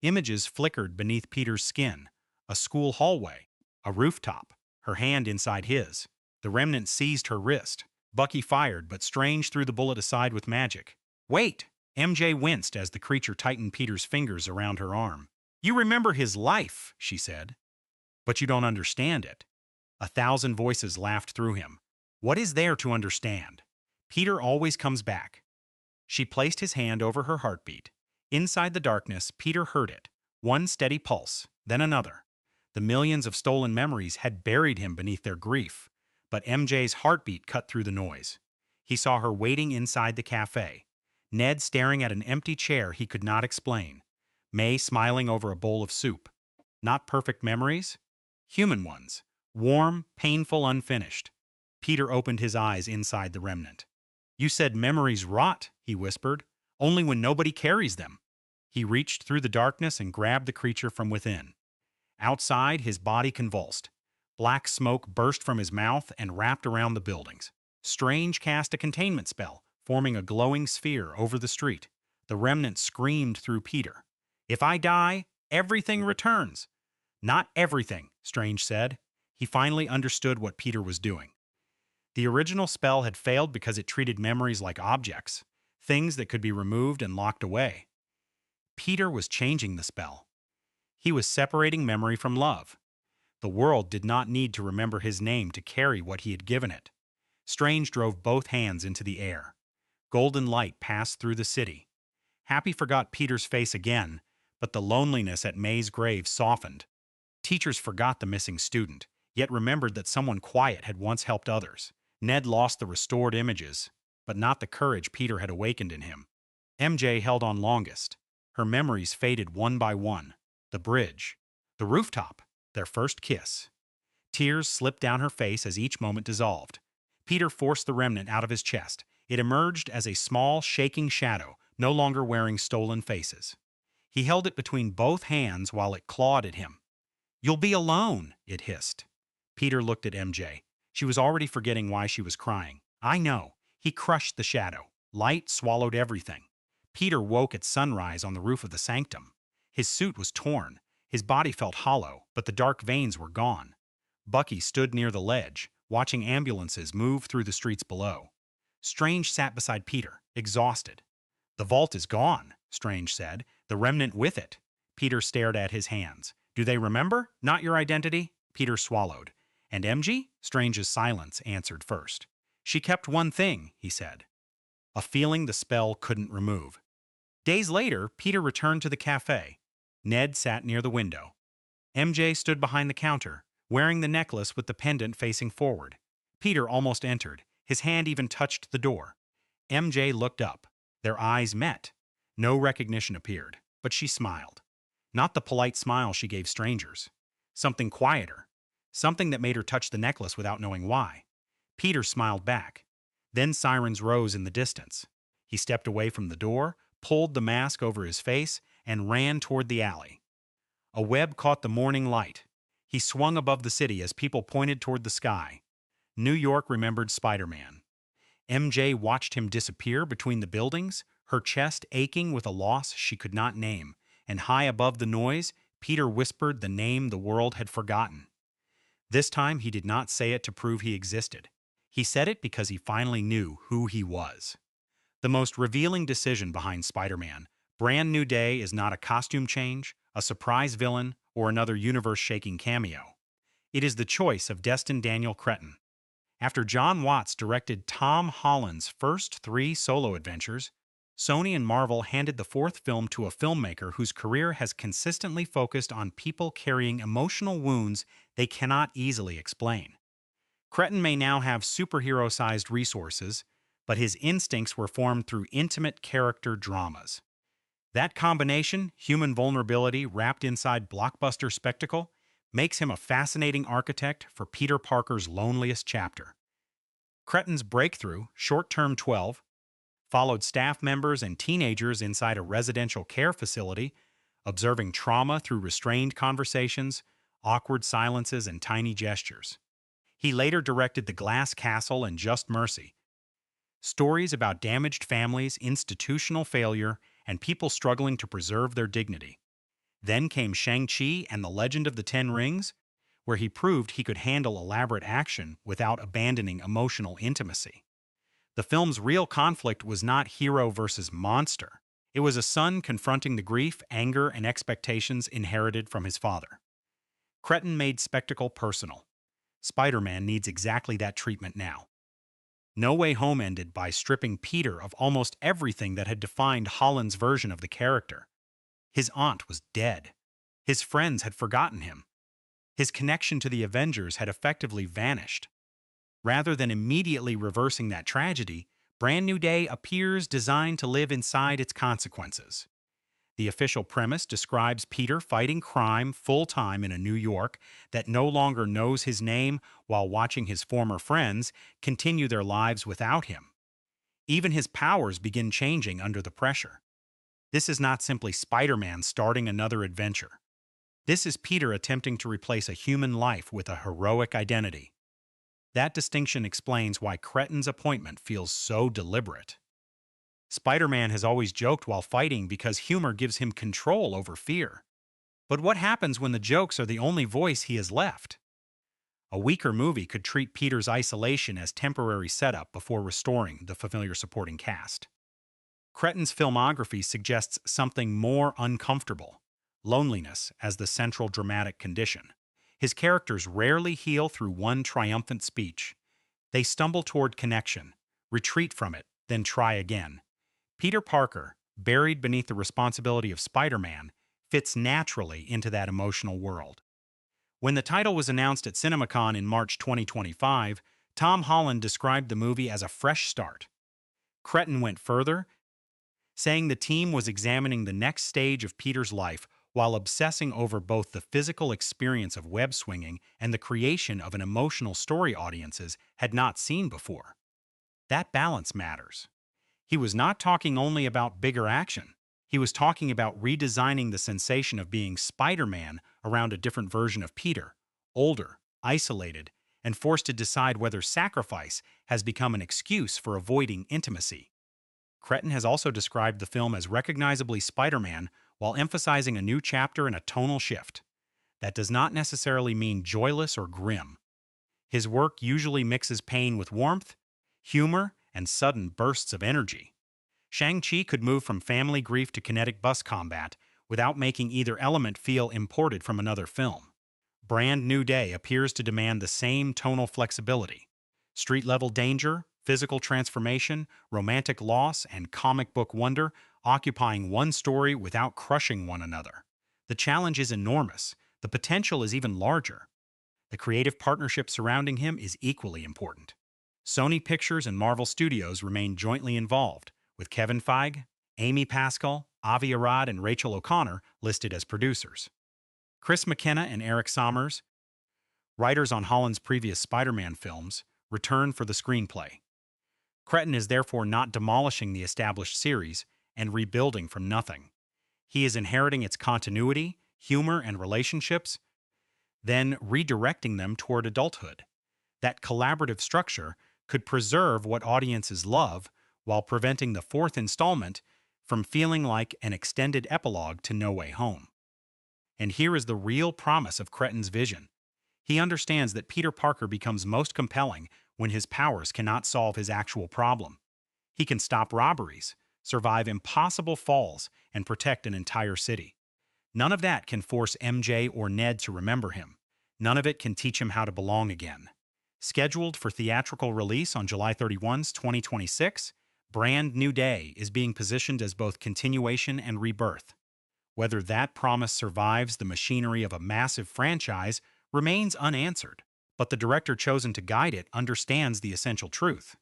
Images flickered beneath Peter's skin. A school hallway. A rooftop. Her hand inside his. The Remnant seized her wrist. Bucky fired, but Strange threw the bullet aside with magic. Wait! MJ winced as the creature tightened Peter's fingers around her arm. You remember his life, she said. But you don't understand it. 1,000 voices laughed through him. What is there to understand? Peter always comes back. She placed his hand over her heartbeat. Inside the darkness, Peter heard it. One steady pulse, then another. The millions of stolen memories had buried him beneath their grief, but MJ's heartbeat cut through the noise. He saw her waiting inside the cafe. Ned staring at an empty chair he could not explain. May smiling over a bowl of soup. Not perfect memories? Human ones. Warm, painful, unfinished. Peter opened his eyes inside the remnant. You said memories rot, he whispered, only when nobody carries them. He reached through the darkness and grabbed the creature from within. Outside, his body convulsed. Black smoke burst from his mouth and wrapped around the buildings. Strange cast a containment spell, forming a glowing sphere over the street. The remnant screamed through Peter. If I die, everything returns. Not everything, Strange said. He finally understood what Peter was doing. The original spell had failed because it treated memories like objects, things that could be removed and locked away. Peter was changing the spell. He was separating memory from love. The world did not need to remember his name to carry what he had given it. Strange drove both hands into the air. Golden light passed through the city. Happy forgot Peter's face again, but the loneliness at May's grave softened. Teachers forgot the missing student, yet remembered that someone quiet had once helped others. Ned lost the restored images, but not the courage Peter had awakened in him. MJ held on longest. Her memories faded one by one. The bridge, the rooftop, their first kiss. Tears slipped down her face as each moment dissolved. Peter forced the remnant out of his chest. It emerged as a small, shaking shadow, no longer wearing stolen faces. He held it between both hands while it clawed at him. You'll be alone, it hissed. Peter looked at MJ. She was already forgetting why she was crying. I know. He crushed the shadow. Light swallowed everything. Peter woke at sunrise on the roof of the sanctum. His suit was torn. His body felt hollow, but the dark veins were gone. Bucky stood near the ledge, watching ambulances move through the streets below. Strange sat beside Peter, exhausted. The vault is gone, Strange said. The remnant with it. Peter stared at his hands. Do they remember? Not your identity? Peter swallowed. And MG? Strange's silence answered first. She kept one thing, he said. A feeling the spell couldn't remove. Days later, Peter returned to the cafe. Ned sat near the window. MJ stood behind the counter, wearing the necklace with the pendant facing forward. Peter almost entered. His hand even touched the door. MJ looked up. Their eyes met. No recognition appeared, but she smiled. Not the polite smile she gave strangers. Something quieter. Something that made her touch the necklace without knowing why. Peter smiled back. Then sirens rose in the distance. He stepped away from the door, pulled the mask over his face, and ran toward the alley. A web caught the morning light. He swung above the city as people pointed toward the sky. New York remembered Spider-Man. MJ watched him disappear between the buildings, her chest aching with a loss she could not name, and high above the noise, Peter whispered the name the world had forgotten. This time he did not say it to prove he existed. He said it because he finally knew who he was. The most revealing decision behind Spider-Man, Brand New Day, is not a costume change, a surprise villain, or another universe-shaking cameo. It is the choice of Destin Daniel Cretton. After John Watts directed Tom Holland's first 3 solo adventures, Sony and Marvel handed the 4th film to a filmmaker whose career has consistently focused on people carrying emotional wounds they cannot easily explain. Cretton may now have superhero-sized resources, but his instincts were formed through intimate character dramas. That combination, human vulnerability wrapped inside blockbuster spectacle, makes him a fascinating architect for Peter Parker's loneliest chapter. Cretton's breakthrough, Short-Term 12, followed staff members and teenagers inside a residential care facility, observing trauma through restrained conversations, awkward silences, and tiny gestures. He later directed The Glass Castle and Just Mercy, stories about damaged families, institutional failure, and people struggling to preserve their dignity. Then came Shang-Chi and the Legend of the Ten Rings, where he proved he could handle elaborate action without abandoning emotional intimacy. The film's real conflict was not hero versus monster. It was a son confronting the grief, anger, and expectations inherited from his father. Cretton made spectacle personal. Spider-Man needs exactly that treatment now. No Way Home ended by stripping Peter of almost everything that had defined Holland's version of the character. His aunt was dead. His friends had forgotten him. His connection to the Avengers had effectively vanished. Rather than immediately reversing that tragedy, Brand New Day appears designed to live inside its consequences. The official premise describes Peter fighting crime full-time in a New York that no longer knows his name while watching his former friends continue their lives without him. Even his powers begin changing under the pressure. This is not simply Spider-Man starting another adventure. This is Peter attempting to replace a human life with a heroic identity. That distinction explains why Cretton's appointment feels so deliberate. Spider-Man has always joked while fighting because humor gives him control over fear. But what happens when the jokes are the only voice he has left? A weaker movie could treat Peter's isolation as temporary setup before restoring the familiar supporting cast. Cretton's filmography suggests something more uncomfortable: loneliness as the central dramatic condition. His characters rarely heal through one triumphant speech. They stumble toward connection, retreat from it, then try again. Peter Parker, buried beneath the responsibility of Spider-Man, fits naturally into that emotional world. When the title was announced at CinemaCon in March 2025, Tom Holland described the movie as a fresh start. Cretton went further, saying the team was examining the next stage of Peter's life while obsessing over both the physical experience of web swinging and the creation of an emotional story audiences had not seen before. That balance matters. He was not talking only about bigger action. He was talking about redesigning the sensation of being Spider-Man around a different version of Peter, older, isolated, and forced to decide whether sacrifice has become an excuse for avoiding intimacy. Cretton has also described the film as recognizably Spider-Man while emphasizing a new chapter and a tonal shift. That does not necessarily mean joyless or grim. His work usually mixes pain with warmth, humor, and sudden bursts of energy. Shang-Chi could move from family grief to kinetic bus combat without making either element feel imported from another film. Brand New Day appears to demand the same tonal flexibility: street-level danger, physical transformation, romantic loss, and comic book wonder occupying one story without crushing one another. The challenge is enormous. The potential is even larger. The creative partnership surrounding him is equally important. Sony Pictures and Marvel Studios remain jointly involved, with Kevin Feige, Amy Pascal, Avi Arad, and Rachel O'Connor listed as producers. Chris McKenna and Eric Sommers, writers on Holland's previous Spider-Man films, return for the screenplay. Cretton is therefore not demolishing the established series and rebuilding from nothing. He is inheriting its continuity, humor, and relationships, then redirecting them toward adulthood. That collaborative structure could preserve what audiences love while preventing the fourth installment from feeling like an extended epilogue to No Way Home. And here is the real promise of Cretton's vision. He understands that Peter Parker becomes most compelling when his powers cannot solve his actual problem. He can stop robberies, survive impossible falls, and protect an entire city. None of that can force MJ or Ned to remember him. None of it can teach him how to belong again. Scheduled for theatrical release on July 31, 2026, Brand New Day is being positioned as both continuation and rebirth. Whether that promise survives the machinery of a massive franchise remains unanswered, but the director chosen to guide it understands the essential truth.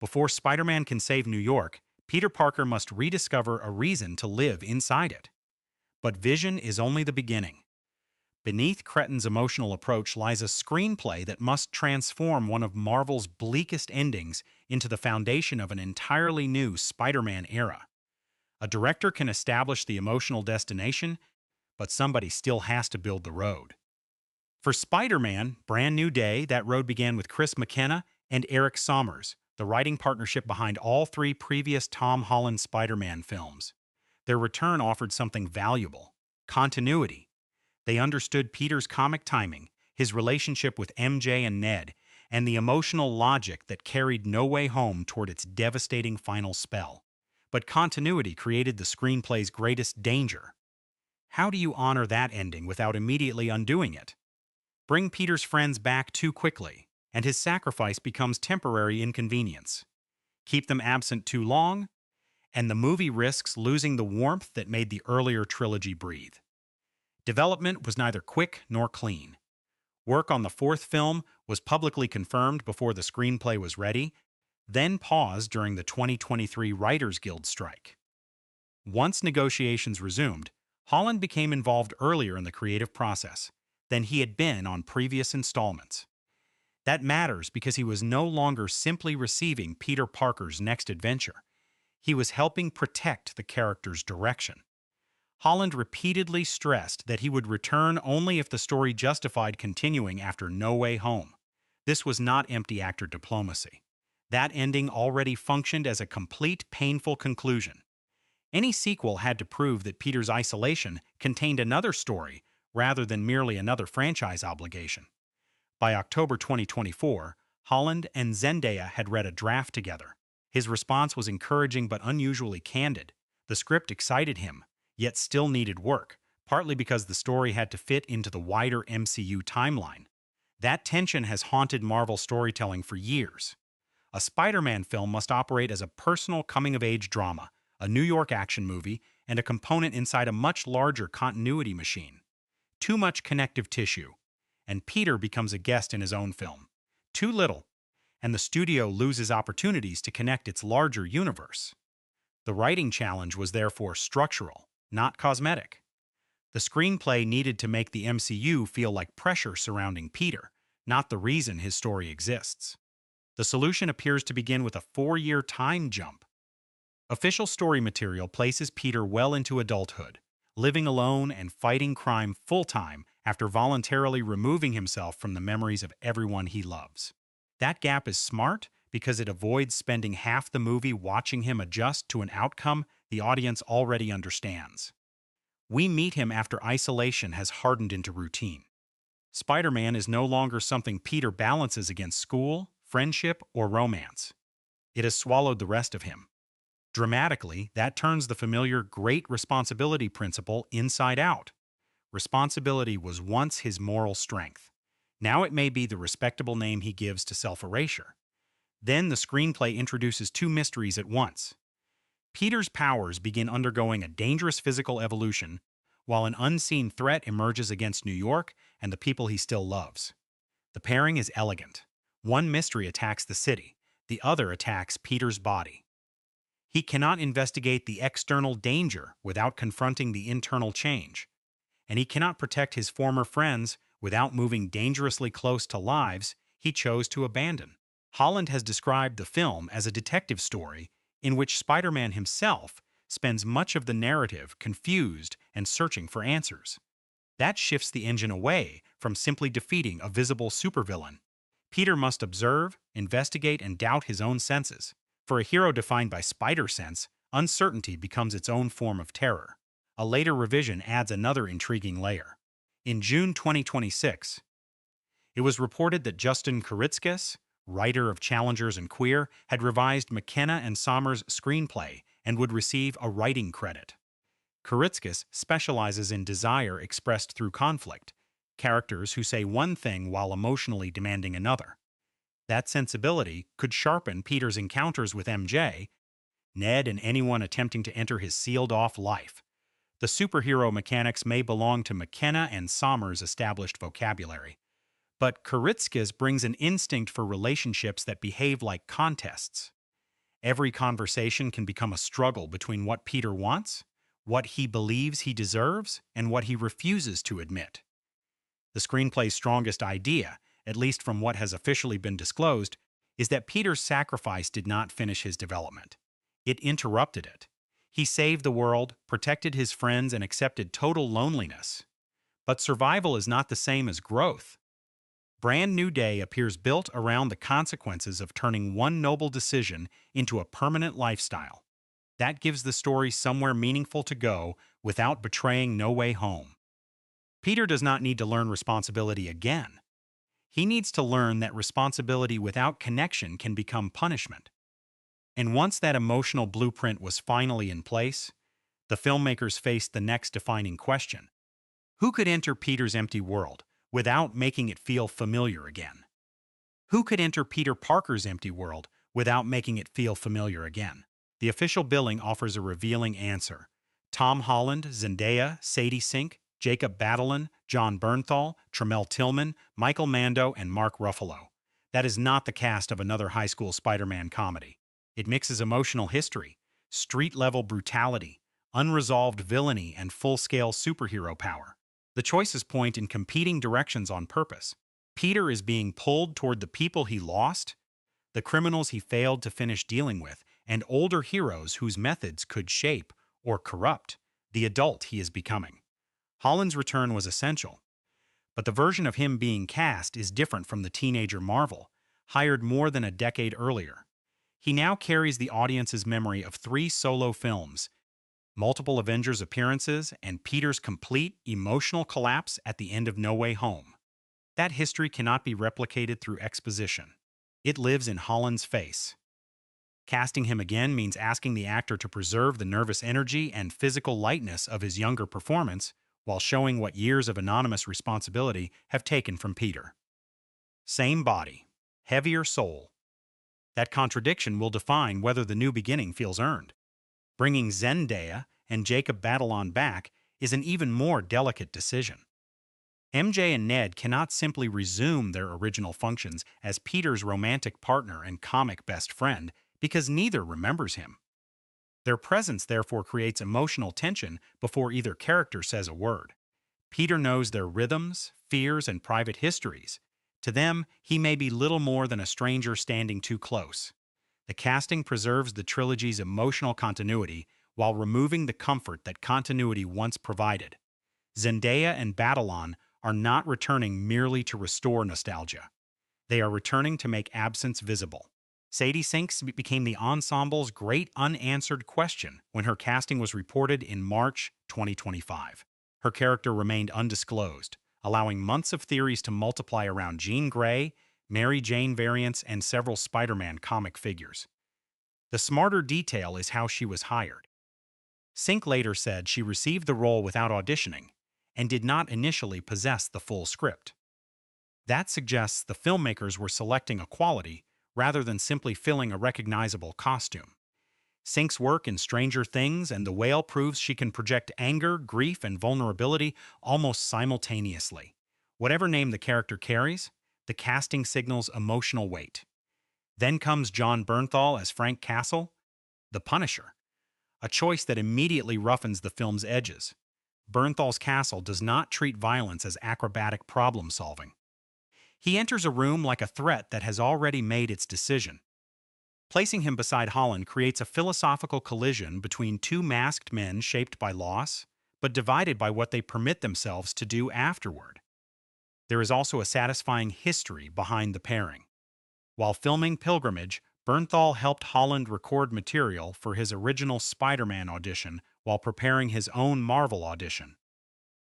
Before Spider-Man can save New York, Peter Parker must rediscover a reason to live inside it. But vision is only the beginning. Beneath Cretton's emotional approach lies a screenplay that must transform one of Marvel's bleakest endings into the foundation of an entirely new Spider-Man era. A director can establish the emotional destination, but somebody still has to build the road. For Spider-Man, Brand New Day, that road began with Chris McKenna and Eric Sommers, the writing partnership behind all three previous Tom Holland Spider-Man films. Their return offered something valuable: continuity. They understood Peter's comic timing, his relationship with MJ and Ned, and the emotional logic that carried No Way Home toward its devastating final spell. But continuity created the screenplay's greatest danger. How do you honor that ending without immediately undoing it? bring Peter's friends back too quickly, and his sacrifice becomes temporary inconvenience. Keep them absent too long, and the movie risks losing the warmth that made the earlier trilogy breathe. Development was neither quick nor clean. Work on the fourth film was publicly confirmed before the screenplay was ready, then paused during the 2023 Writers Guild strike. Once negotiations resumed, Holland became involved earlier in the creative process than he had been on previous installments. That matters because he was no longer simply receiving Peter Parker's next adventure. He was helping protect the character's direction. Holland repeatedly stressed that he would return only if the story justified continuing after No Way Home. This was not empty actor diplomacy. That ending already functioned as a complete, painful conclusion. Any sequel had to prove that Peter's isolation contained another story rather than merely another franchise obligation. By October 2024, Holland and Zendaya had read a draft together. His response was encouraging but unusually candid. The script excited him, yet still needed work, partly because the story had to fit into the wider MCU timeline. That tension has haunted Marvel storytelling for years. A Spider-Man film must operate as a personal coming-of-age drama, a New York action movie, and a component inside a much larger continuity machine. Too much connective tissue, and Peter becomes a guest in his own film. Too little, and the studio loses opportunities to connect its larger universe. The writing challenge was therefore structural, not cosmetic. The screenplay needed to make the MCU feel like pressure surrounding Peter, not the reason his story exists. The solution appears to begin with a 4-year time jump. Official story material places Peter well into adulthood, living alone and fighting crime full-time after voluntarily removing himself from the memories of everyone he loves. That gap is smart because it avoids spending half the movie watching him adjust to an outcome the audience already understands. We meet him after isolation has hardened into routine. Spider-Man is no longer something Peter balances against school, friendship, or romance. It has swallowed the rest of him. Dramatically, that turns the familiar great responsibility principle inside out. Responsibility was once his moral strength. Now it may be the respectable name he gives to self-erasure. Then the screenplay introduces two mysteries at once. Peter's powers begin undergoing a dangerous physical evolution, while an unseen threat emerges against New York and the people he still loves. The pairing is elegant. One mystery attacks the city, the other attacks Peter's body. He cannot investigate the external danger without confronting the internal change, and he cannot protect his former friends without moving dangerously close to lives he chose to abandon. Holland has described the film as a detective story in which Spider-Man himself spends much of the narrative confused and searching for answers. That shifts the engine away from simply defeating a visible supervillain. Peter must observe, investigate, and doubt his own senses. For a hero defined by spider-sense, uncertainty becomes its own form of terror. A later revision adds another intriguing layer. In June 2026, it was reported that Justin Kuritzkis, writer of Challengers and Queer, had revised McKenna and Sommer's screenplay and would receive a writing credit. Kuritzkis specializes in desire expressed through conflict, characters who say one thing while emotionally demanding another. That sensibility could sharpen Peter's encounters with MJ, Ned, and anyone attempting to enter his sealed-off life. The superhero mechanics may belong to McKenna and Sommer's established vocabulary, but Kuritzkis brings an instinct for relationships that behave like contests. Every conversation can become a struggle between what Peter wants, what he believes he deserves, and what he refuses to admit. The screenplay's strongest idea, at least from what has officially been disclosed, is that Peter's sacrifice did not finish his development. It interrupted it. He saved the world, protected his friends, and accepted total loneliness. But survival is not the same as growth. Brand New Day appears built around the consequences of turning one noble decision into a permanent lifestyle. That gives the story somewhere meaningful to go without betraying No Way Home. Peter does not need to learn responsibility again. He needs to learn that responsibility without connection can become punishment. And once that emotional blueprint was finally in place, the filmmakers faced the next defining question. Who could enter Peter's empty world, without making it feel familiar again? Who could enter Peter Parker's empty world without making it feel familiar again? The official billing offers a revealing answer. Tom Holland, Zendaya, Sadie Sink, Jacob Batalon, John Bernthal, Tremel Tillman, Michael Mando, and Mark Ruffalo. That is not the cast of another high school Spider-Man comedy. It mixes emotional history, street-level brutality, unresolved villainy, and full-scale superhero power. The choices point in competing directions on purpose. Peter is being pulled toward the people he lost, the criminals he failed to finish dealing with, and older heroes whose methods could shape or corrupt the adult he is becoming. Holland's return was essential, but the version of him being cast is different from the teenager Marvel, hired more than a decade earlier. He now carries the audience's memory of 3 solo films, multiple Avengers appearances, and Peter's complete emotional collapse at the end of No Way Home. That history cannot be replicated through exposition. It lives in Holland's face. Casting him again means asking the actor to preserve the nervous energy and physical lightness of his younger performance while showing what years of anonymous responsibility have taken from Peter. Same body, heavier soul. That contradiction will define whether the new beginning feels earned. Bringing Zendaya and Jacob Batalon back is an even more delicate decision. MJ and Ned cannot simply resume their original functions as Peter's romantic partner and comic best friend because neither remembers him. Their presence therefore creates emotional tension before either character says a word. Peter knows their rhythms, fears, and private histories. To them, he may be little more than a stranger standing too close. The casting preserves the trilogy's emotional continuity while removing the comfort that continuity once provided. Zendaya and Batalon are not returning merely to restore nostalgia. They are returning to make absence visible. Sadie Sink became the ensemble's great unanswered question when her casting was reported in March 2025. Her character remained undisclosed, allowing months of theories to multiply around Jean Grey, Mary Jane variants, and several Spider-Man comic figures. The smarter detail is how she was hired. Sink later said she received the role without auditioning and did not initially possess the full script. That suggests the filmmakers were selecting a quality rather than simply filling a recognizable costume. Sink's work in Stranger Things and The Whale proves she can project anger, grief, and vulnerability almost simultaneously. Whatever name the character carries, the casting signals emotional weight. Then comes John Bernthal as Frank Castle, the Punisher, a choice that immediately roughens the film's edges. Bernthal's Castle does not treat violence as acrobatic problem-solving. He enters a room like a threat that has already made its decision. Placing him beside Holland creates a philosophical collision between 2 masked men shaped by loss, but divided by what they permit themselves to do afterward. There is also a satisfying history behind the pairing. While filming Pilgrimage, Bernthal helped Holland record material for his original Spider-Man audition while preparing his own Marvel audition.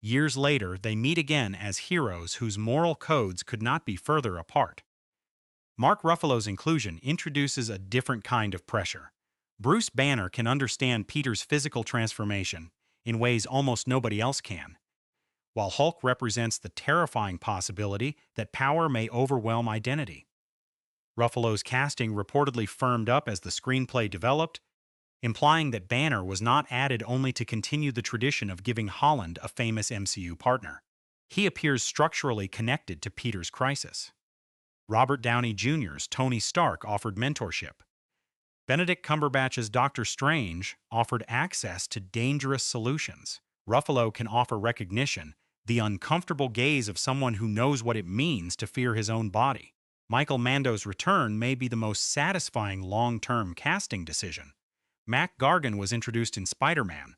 Years later, they meet again as heroes whose moral codes could not be further apart. Mark Ruffalo's inclusion introduces a different kind of pressure. Bruce Banner can understand Peter's physical transformation in ways almost nobody else can, while Hulk represents the terrifying possibility that power may overwhelm identity. Ruffalo's casting reportedly firmed up as the screenplay developed, implying that Banner was not added only to continue the tradition of giving Holland a famous MCU partner. He appears structurally connected to Peter's crisis. Robert Downey Jr.'s Tony Stark offered mentorship. Benedict Cumberbatch's Doctor Strange offered access to dangerous solutions. Ruffalo can offer recognition, the uncomfortable gaze of someone who knows what it means to fear his own body. Michael Mando's return may be the most satisfying long-term casting decision. Mac Gargan was introduced in Spider-Man,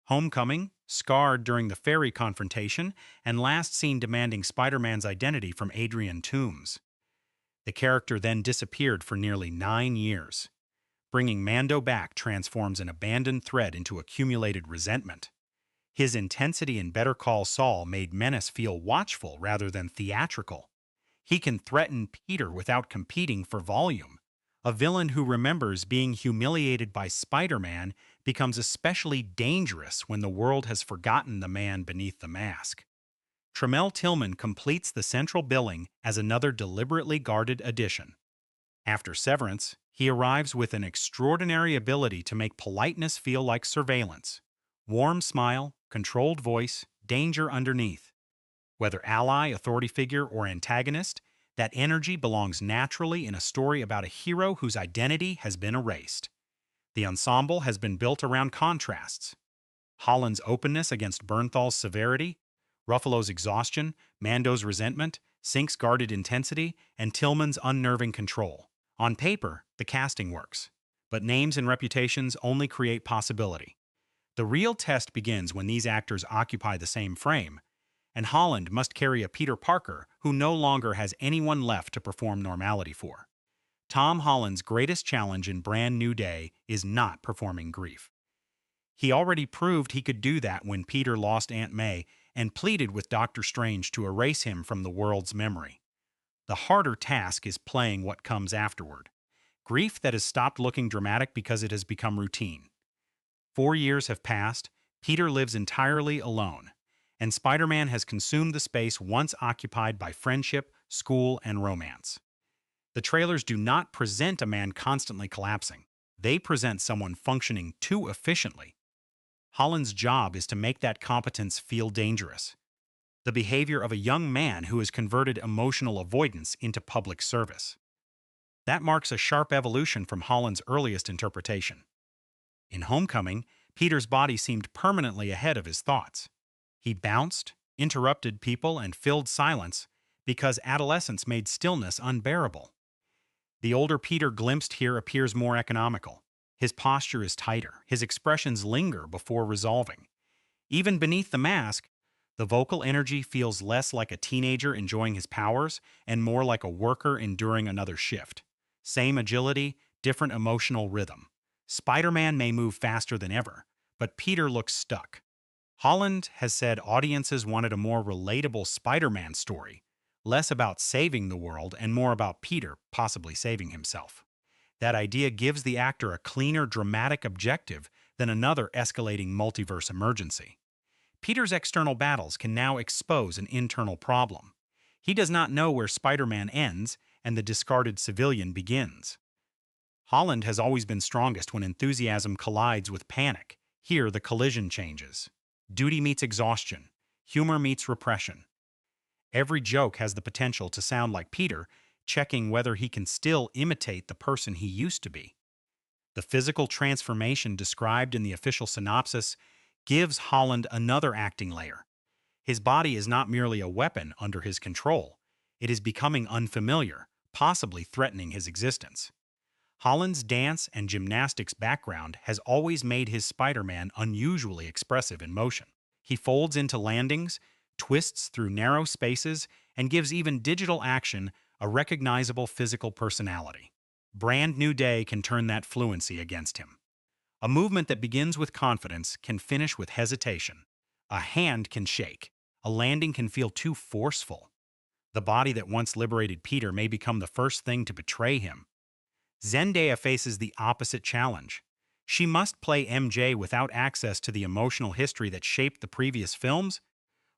Homecoming, scarred during the ferry confrontation, and last seen demanding Spider-Man's identity from Adrian Toomes. The character then disappeared for nearly 9 years. Bringing Mando back transforms an abandoned thread into accumulated resentment. His intensity in Better Call Saul made Menace feel watchful rather than theatrical. He can threaten Peter without competing for volume. A villain who remembers being humiliated by Spider-Man becomes especially dangerous when the world has forgotten the man beneath the mask. Tremel Tillman completes the central billing as another deliberately guarded addition. After Severance, he arrives with an extraordinary ability to make politeness feel like surveillance. Warm smile, controlled voice, danger underneath. Whether ally, authority figure, or antagonist, that energy belongs naturally in a story about a hero whose identity has been erased. The ensemble has been built around contrasts. Holland's openness against Bernthal's severity, Ruffalo's exhaustion, Mando's resentment, Sink's guarded intensity, and Tillman's unnerving control. On paper, the casting works, but names and reputations only create possibility. The real test begins when these actors occupy the same frame, and Holland must carry a Peter Parker who no longer has anyone left to perform normality for. Tom Holland's greatest challenge in Brand New Day is not performing grief. He already proved he could do that when Peter lost Aunt May and pleaded with Doctor Strange to erase him from the world's memory. The harder task is playing what comes afterward. Grief that has stopped looking dramatic because it has become routine. 4 years have passed, Peter lives entirely alone, and Spider-Man has consumed the space once occupied by friendship, school, and romance. The trailers do not present a man constantly collapsing. They present someone functioning too efficiently. Holland's job is to make that competence feel dangerous. The behavior of a young man who has converted emotional avoidance into public service. That marks a sharp evolution from Holland's earliest interpretation. In Homecoming, Peter's body seemed permanently ahead of his thoughts. He bounced, interrupted people, and filled silence because adolescence made stillness unbearable. The older Peter glimpsed here appears more economical. His posture is tighter, his expressions linger before resolving. Even beneath the mask, the vocal energy feels less like a teenager enjoying his powers and more like a worker enduring another shift. Same agility, different emotional rhythm. Spider-Man may move faster than ever, but Peter looks stuck. Holland has said audiences wanted a more relatable Spider-Man story, less about saving the world and more about Peter possibly saving himself. That idea gives the actor a cleaner, dramatic objective than another escalating multiverse emergency. Peter's external battles can now expose an internal problem. He does not know where Spider-Man ends and the discarded civilian begins. Holland has always been strongest when enthusiasm collides with panic. Here, the collision changes. Duty meets exhaustion. Humor meets repression. Every joke has the potential to sound like Peter, checking whether he can still imitate the person he used to be. The physical transformation described in the official synopsis gives Holland another acting layer. His body is not merely a weapon under his control. It is becoming unfamiliar, possibly threatening his existence. Holland's dance and gymnastics background has always made his Spider-Man unusually expressive in motion. He folds into landings, twists through narrow spaces, and gives even digital action a recognizable physical personality. Brand New Day can turn that fluency against him. A movement that begins with confidence can finish with hesitation. A hand can shake. A landing can feel too forceful. The body that once liberated Peter may become the first thing to betray him. Zendaya faces the opposite challenge. She must play MJ without access to the emotional history that shaped the previous films,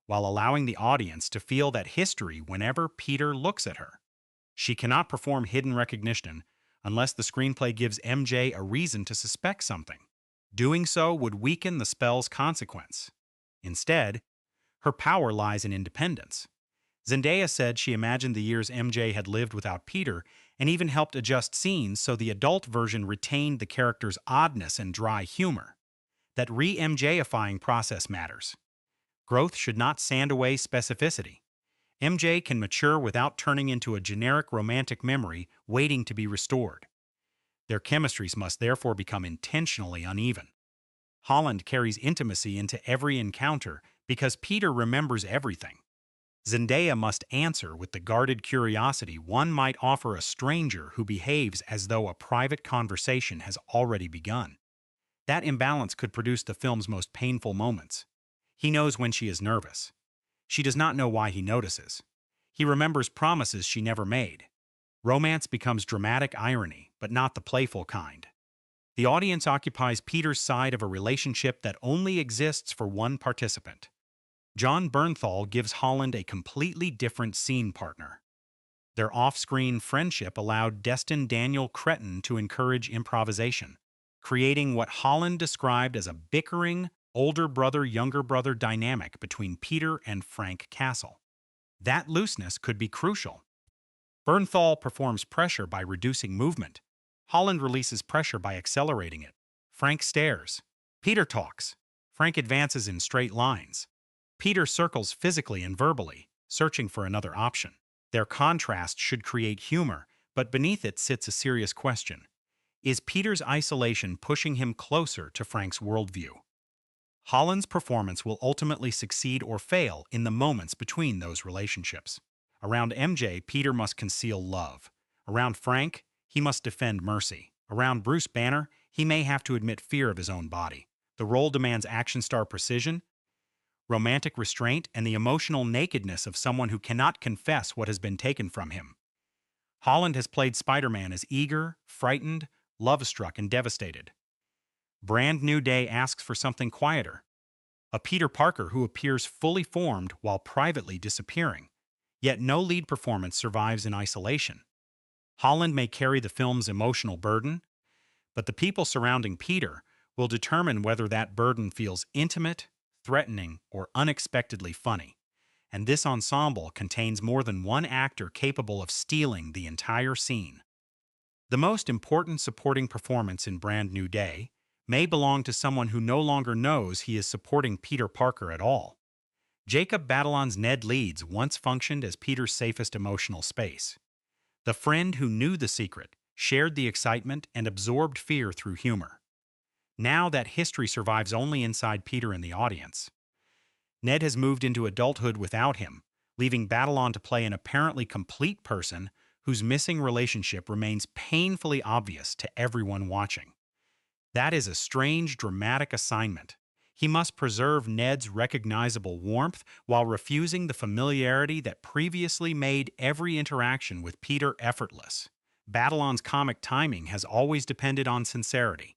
while allowing the audience to feel that history whenever Peter looks at her. She cannot perform hidden recognition unless the screenplay gives MJ a reason to suspect something. Doing so would weaken the spell's consequence. Instead, her power lies in independence. Zendaya said she imagined the years MJ had lived without Peter and even helped adjust scenes so the adult version retained the character's oddness and dry humor. That re-MJ-ifying process matters. Growth should not sand away specificity. MJ can mature without turning into a generic romantic memory waiting to be restored. Their chemistries must therefore become intentionally uneven. Holland carries intimacy into every encounter because Peter remembers everything. Zendaya must answer with the guarded curiosity one might offer a stranger who behaves as though a private conversation has already begun. That imbalance could produce the film's most painful moments. He knows when she is nervous. She does not know why he notices. He remembers promises she never made. Romance becomes dramatic irony, but not the playful kind. The audience occupies Peter's side of a relationship that only exists for one participant. John Bernthal gives Holland a completely different scene partner. Their off-screen friendship allowed Destin Daniel Cretton to encourage improvisation, creating what Holland described as a bickering, older brother-younger brother dynamic between Peter and Frank Castle. That looseness could be crucial. Bernthal performs pressure by reducing movement. Holland releases pressure by accelerating it. Frank stares. Peter talks. Frank advances in straight lines. Peter circles physically and verbally, searching for another option. Their contrast should create humor, but beneath it sits a serious question. Is Peter's isolation pushing him closer to Frank's worldview? Holland's performance will ultimately succeed or fail in the moments between those relationships. Around MJ, Peter must conceal love. Around Frank, he must defend mercy. Around Bruce Banner, he may have to admit fear of his own body. The role demands action star precision, romantic restraint, and the emotional nakedness of someone who cannot confess what has been taken from him. Holland has played Spider-Man as eager, frightened, love-struck, and devastated. Brand New Day asks for something quieter. A Peter Parker who appears fully formed while privately disappearing. Yet no lead performance survives in isolation. Holland may carry the film's emotional burden, but the people surrounding Peter will determine whether that burden feels intimate, threatening, or unexpectedly funny. And this ensemble contains more than one actor capable of stealing the entire scene. The most important supporting performance in Brand New Day may belong to someone who no longer knows he is supporting Peter Parker at all. Jacob Batalon's Ned Leeds once functioned as Peter's safest emotional space. The friend who knew the secret, shared the excitement, and absorbed fear through humor. Now that history survives only inside Peter and the audience. Ned has moved into adulthood without him, leaving Batalon to play an apparently complete person whose missing relationship remains painfully obvious to everyone watching. That is a strange, dramatic assignment. He must preserve Ned's recognizable warmth while refusing the familiarity that previously made every interaction with Peter effortless. Batalon's comic timing has always depended on sincerity.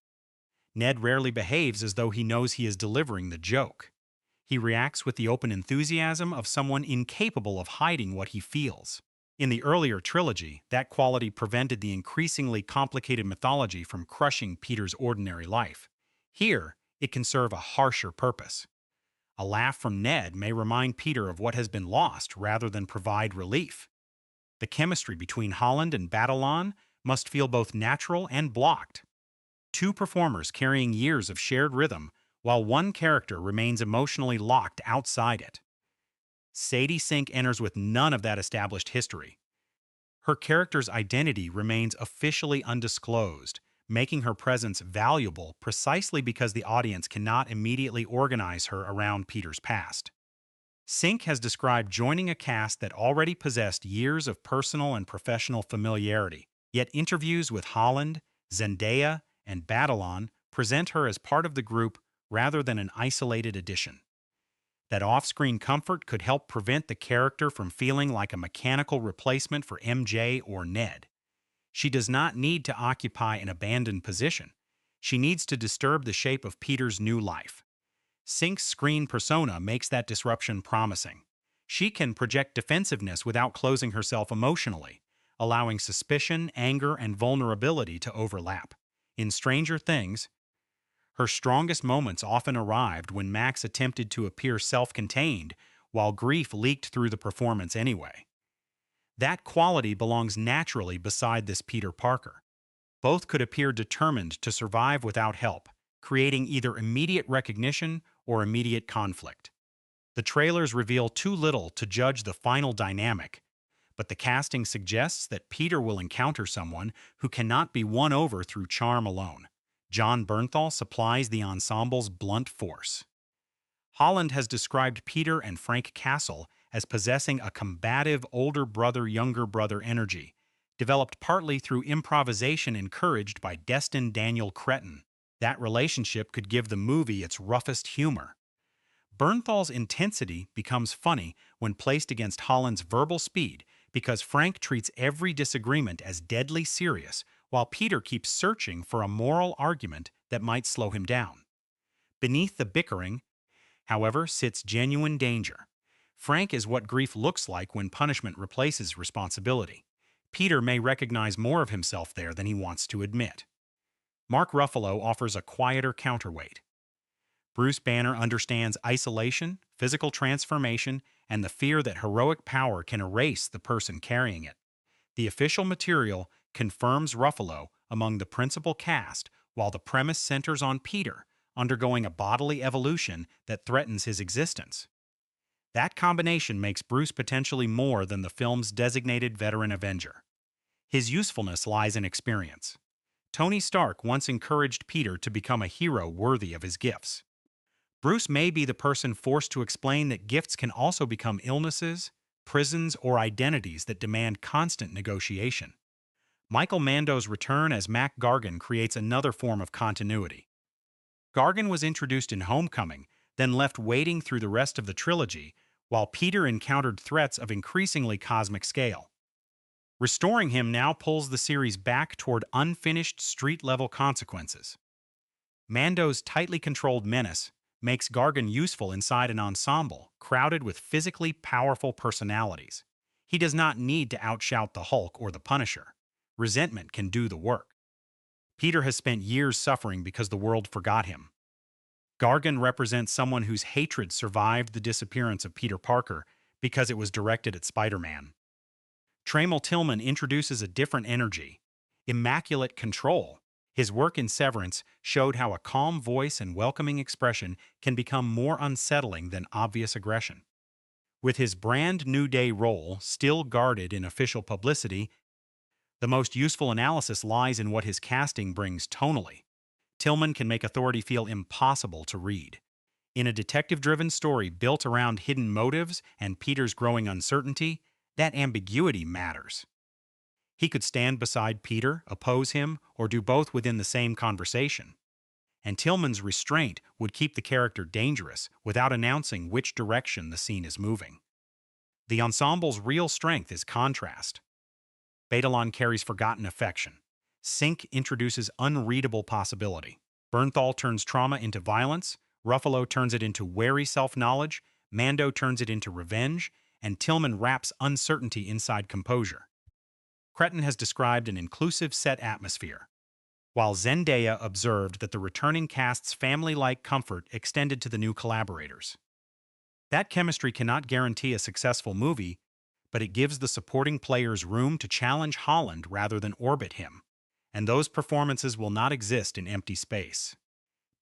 Ned rarely behaves as though he knows he is delivering the joke. He reacts with the open enthusiasm of someone incapable of hiding what he feels. In the earlier trilogy, that quality prevented the increasingly complicated mythology from crushing Peter's ordinary life. Here, it can serve a harsher purpose. A laugh from Ned may remind Peter of what has been lost rather than provide relief. The chemistry between Holland and Batalon must feel both natural and blocked. Two performers carrying years of shared rhythm, while one character remains emotionally locked outside it. Sadie Sink enters with none of that established history. Her character's identity remains officially undisclosed, making her presence valuable precisely because the audience cannot immediately organize her around Peter's past. Sink has described joining a cast that already possessed years of personal and professional familiarity, yet interviews with Holland, Zendaya, and Batalon present her as part of the group rather than an isolated addition. That off-screen comfort could help prevent the character from feeling like a mechanical replacement for MJ or Ned. She does not need to occupy an abandoned position. She needs to disturb the shape of Peter's new life. Sink's screen persona makes that disruption promising. She can project defensiveness without closing herself emotionally, allowing suspicion, anger, and vulnerability to overlap. In Stranger Things, her strongest moments often arrived when Max attempted to appear self-contained, while grief leaked through the performance anyway. That quality belongs naturally beside this Peter Parker. Both could appear determined to survive without help, creating either immediate recognition or immediate conflict. The trailers reveal too little to judge the final dynamic, but the casting suggests that Peter will encounter someone who cannot be won over through charm alone. John Bernthal supplies the ensemble's blunt force. Holland has described Peter and Frank Castle as possessing a combative older brother-younger brother energy, developed partly through improvisation encouraged by Destin Daniel Cretton. That relationship could give the movie its roughest humor. Bernthal's intensity becomes funny when placed against Holland's verbal speed because Frank treats every disagreement as deadly serious, while Peter keeps searching for a moral argument that might slow him down. Beneath the bickering, however, sits genuine danger. Frank is what grief looks like when punishment replaces responsibility. Peter may recognize more of himself there than he wants to admit. Mark Ruffalo offers a quieter counterweight. Bruce Banner understands isolation, physical transformation, and the fear that heroic power can erase the person carrying it. The official material confirms Ruffalo among the principal cast, while the premise centers on Peter, undergoing a bodily evolution that threatens his existence. That combination makes Bruce potentially more than the film's designated veteran Avenger. His usefulness lies in experience. Tony Stark once encouraged Peter to become a hero worthy of his gifts. Bruce may be the person forced to explain that gifts can also become illnesses, prisons, or identities that demand constant negotiation. Michael Mando's return as Mac Gargan creates another form of continuity. Gargan was introduced in Homecoming, then left waiting through the rest of the trilogy, while Peter encountered threats of increasingly cosmic scale. Restoring him now pulls the series back toward unfinished street-level consequences. Mando's tightly controlled menace makes Gargan useful inside an ensemble crowded with physically powerful personalities. He does not need to outshout the Hulk or the Punisher. Resentment can do the work. Peter has spent years suffering because the world forgot him. Gargan represents someone whose hatred survived the disappearance of Peter Parker because it was directed at Spider-Man. Trammell Tillman introduces a different energy, immaculate control. His work in Severance showed how a calm voice and welcoming expression can become more unsettling than obvious aggression. With his brand New Day role still guarded in official publicity, the most useful analysis lies in what his casting brings tonally. Tillman can make authority feel impossible to read. In a detective-driven story built around hidden motives and Peter's growing uncertainty, that ambiguity matters. He could stand beside Peter, oppose him, or do both within the same conversation. And Tillman's restraint would keep the character dangerous without announcing which direction the scene is moving. The ensemble's real strength is contrast. Batalon carries forgotten affection. Sync introduces unreadable possibility. Bernthal turns trauma into violence, Ruffalo turns it into wary self-knowledge, Mando turns it into revenge, and Tillman wraps uncertainty inside composure. Cretton has described an inclusive set atmosphere, while Zendaya observed that the returning cast's family-like comfort extended to the new collaborators. That chemistry cannot guarantee a successful movie, but it gives the supporting players room to challenge Holland rather than orbit him, and those performances will not exist in empty space.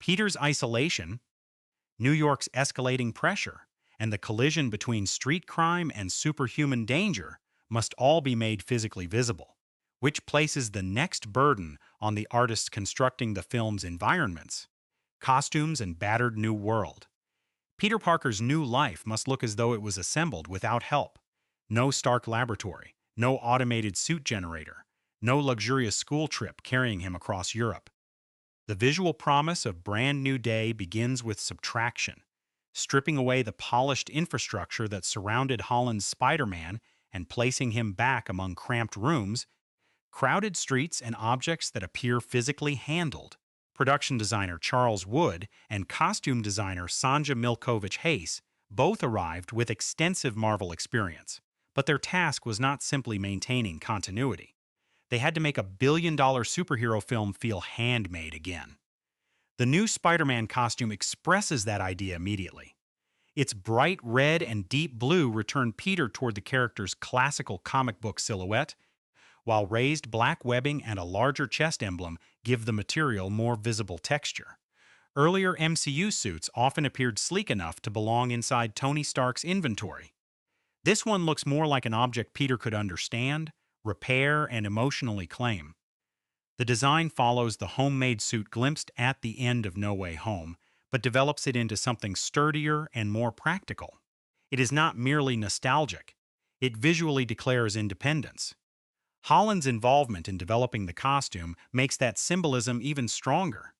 Peter's isolation, New York's escalating pressure, and the collision between street crime and superhuman danger must all be made physically visible, which places the next burden on the artists constructing the film's environments, costumes and battered new world. Peter Parker's new life must look as though it was assembled without help. No Stark laboratory, no automated suit generator, no luxurious school trip carrying him across Europe. The visual promise of Brand New Day begins with subtraction, stripping away the polished infrastructure that surrounded Holland's Spider-Man and placing him back among cramped rooms, crowded streets, and objects that appear physically handled. Production designer Charles Wood and costume designer Sanja Milkovich-Hayes both arrived with extensive Marvel experience, but their task was not simply maintaining continuity. They had to make a billion-dollar superhero film feel handmade again. The new Spider-Man costume expresses that idea immediately. Its bright red and deep blue return Peter toward the character's classical comic book silhouette, while raised black webbing and a larger chest emblem give the material more visible texture. Earlier MCU suits often appeared sleek enough to belong inside Tony Stark's inventory. This one looks more like an object Peter could understand, repair, and emotionally claim. The design follows the homemade suit glimpsed at the end of No Way Home, but develops it into something sturdier and more practical. It is not merely nostalgic. It visually declares independence. Holland's involvement in developing the costume makes that symbolism even stronger.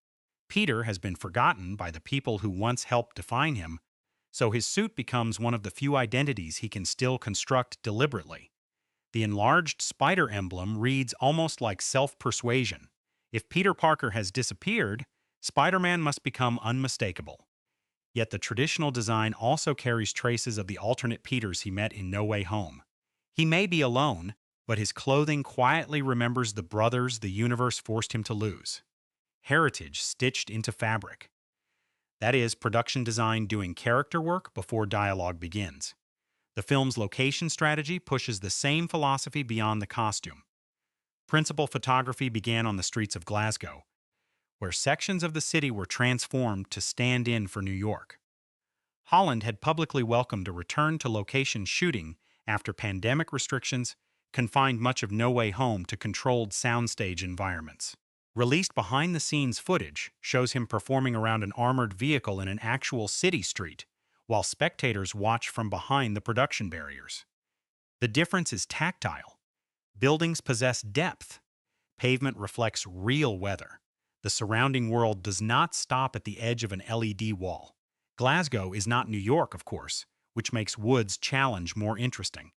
Peter has been forgotten by the people who once helped define him, so his suit becomes one of the few identities he can still construct deliberately. The enlarged spider emblem reads almost like self-persuasion. If Peter Parker has disappeared, Spider-Man must become unmistakable. Yet the traditional design also carries traces of the alternate Peters he met in No Way Home. He may be alone, but his clothing quietly remembers the brothers the universe forced him to lose. Heritage stitched into fabric. That is, production design doing character work before dialogue begins. The film's location strategy pushes the same philosophy beyond the costume. Principal photography began on the streets of Glasgow, where sections of the city were transformed to stand in for New York. Holland had publicly welcomed a return to location shooting after pandemic restrictions confined much of No Way Home to controlled soundstage environments. Released behind-the-scenes footage shows him performing around an armored vehicle in an actual city street, while spectators watch from behind the production barriers. The difference is tactile. Buildings possess depth. Pavement reflects real weather. The surrounding world does not stop at the edge of an LED wall. Glasgow is not New York, of course, which makes Wood's challenge more interesting.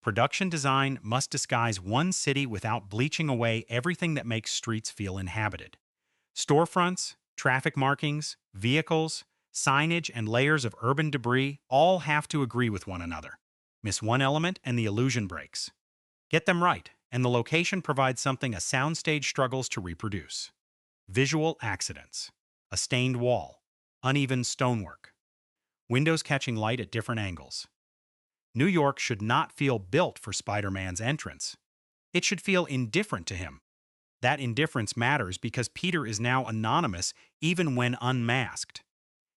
Production design must disguise one city without bleaching away everything that makes streets feel inhabited. Storefronts, traffic markings, vehicles, signage, and layers of urban debris all have to agree with one another. Miss one element and the illusion breaks. Get them right, and the location provides something a soundstage struggles to reproduce. Visual accidents. A stained wall. Uneven stonework. Windows catching light at different angles. New York should not feel built for Spider-Man's entrance. It should feel indifferent to him. That indifference matters because Peter is now anonymous even when unmasked.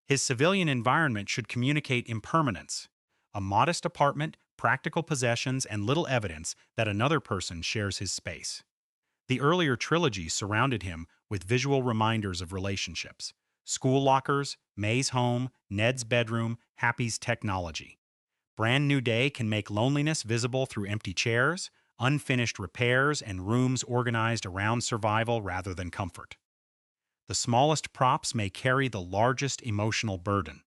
His civilian environment should communicate impermanence. A modest apartment, practical possessions, and little evidence that another person shares his space. The earlier trilogy surrounded him with visual reminders of relationships. School lockers, May's home, Ned's bedroom, Happy's technology. Brand New Day can make loneliness visible through empty chairs, unfinished repairs, and rooms organized around survival rather than comfort. The smallest props may carry the largest emotional burden.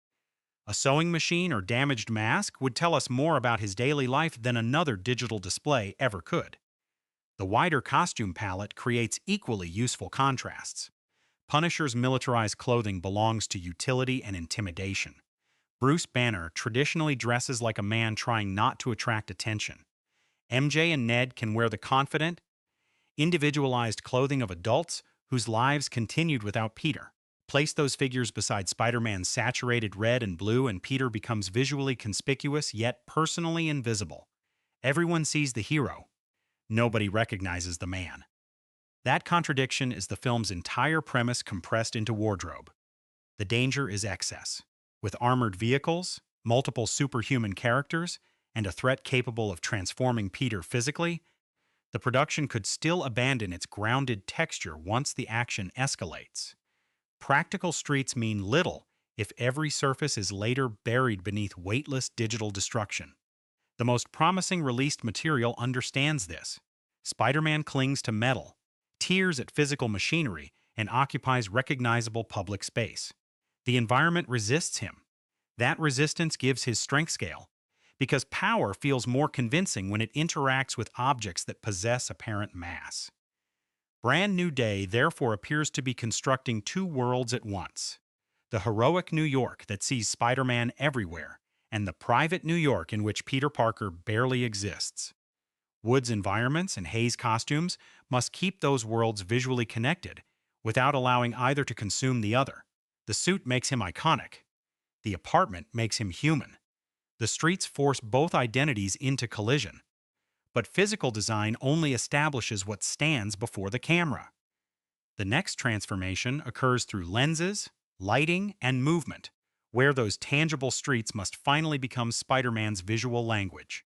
A sewing machine or damaged mask would tell us more about his daily life than another digital display ever could. The wider costume palette creates equally useful contrasts. Punisher's militarized clothing belongs to utility and intimidation. Bruce Banner traditionally dresses like a man trying not to attract attention. MJ and Ned can wear the confident, individualized clothing of adults whose lives continued without Peter. Place those figures beside Spider-Man's saturated red and blue and Peter becomes visually conspicuous yet personally invisible. Everyone sees the hero. Nobody recognizes the man. That contradiction is the film's entire premise compressed into wardrobe. The danger is excess. With armored vehicles, multiple superhuman characters, and a threat capable of transforming Peter physically, the production could still abandon its grounded texture once the action escalates. Practical streets mean little if every surface is later buried beneath weightless digital destruction. The most promising released material understands this. Spider-Man clings to metal, tears at physical machinery, and occupies recognizable public space. The environment resists him. That resistance gives his strength scale, because power feels more convincing when it interacts with objects that possess apparent mass. Brand New Day therefore appears to be constructing two worlds at once. The heroic New York that sees Spider-Man everywhere, and the private New York in which Peter Parker barely exists. Wood's environments and Hayes' costumes must keep those worlds visually connected, without allowing either to consume the other. The suit makes him iconic. The apartment makes him human. The streets force both identities into collision. But physical design only establishes what stands before the camera. The next transformation occurs through lenses, lighting, and movement, where those tangible streets must finally become Spider-Man's visual language.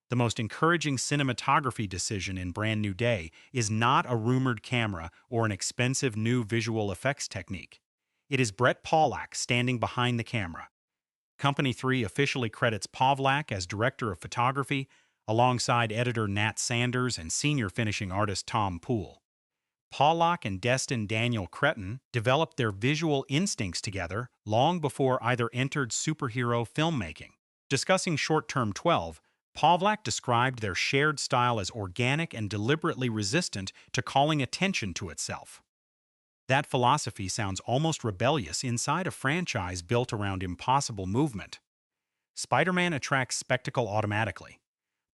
The most encouraging cinematography decision in Brand New Day is not a rumored camera or an expensive new visual effects technique. It is Brett Pawlak standing behind the camera. Company 3 officially credits Pawlak as director of photography, alongside editor Nat Sanders and senior finishing artist Tom Poole. Pawlak and Destin Daniel Cretton developed their visual instincts together long before either entered superhero filmmaking. Discussing Short Term 12, Pawlak described their shared style as organic and deliberately resistant to calling attention to itself. That philosophy sounds almost rebellious inside a franchise built around impossible movement. Spider-Man attracts spectacle automatically.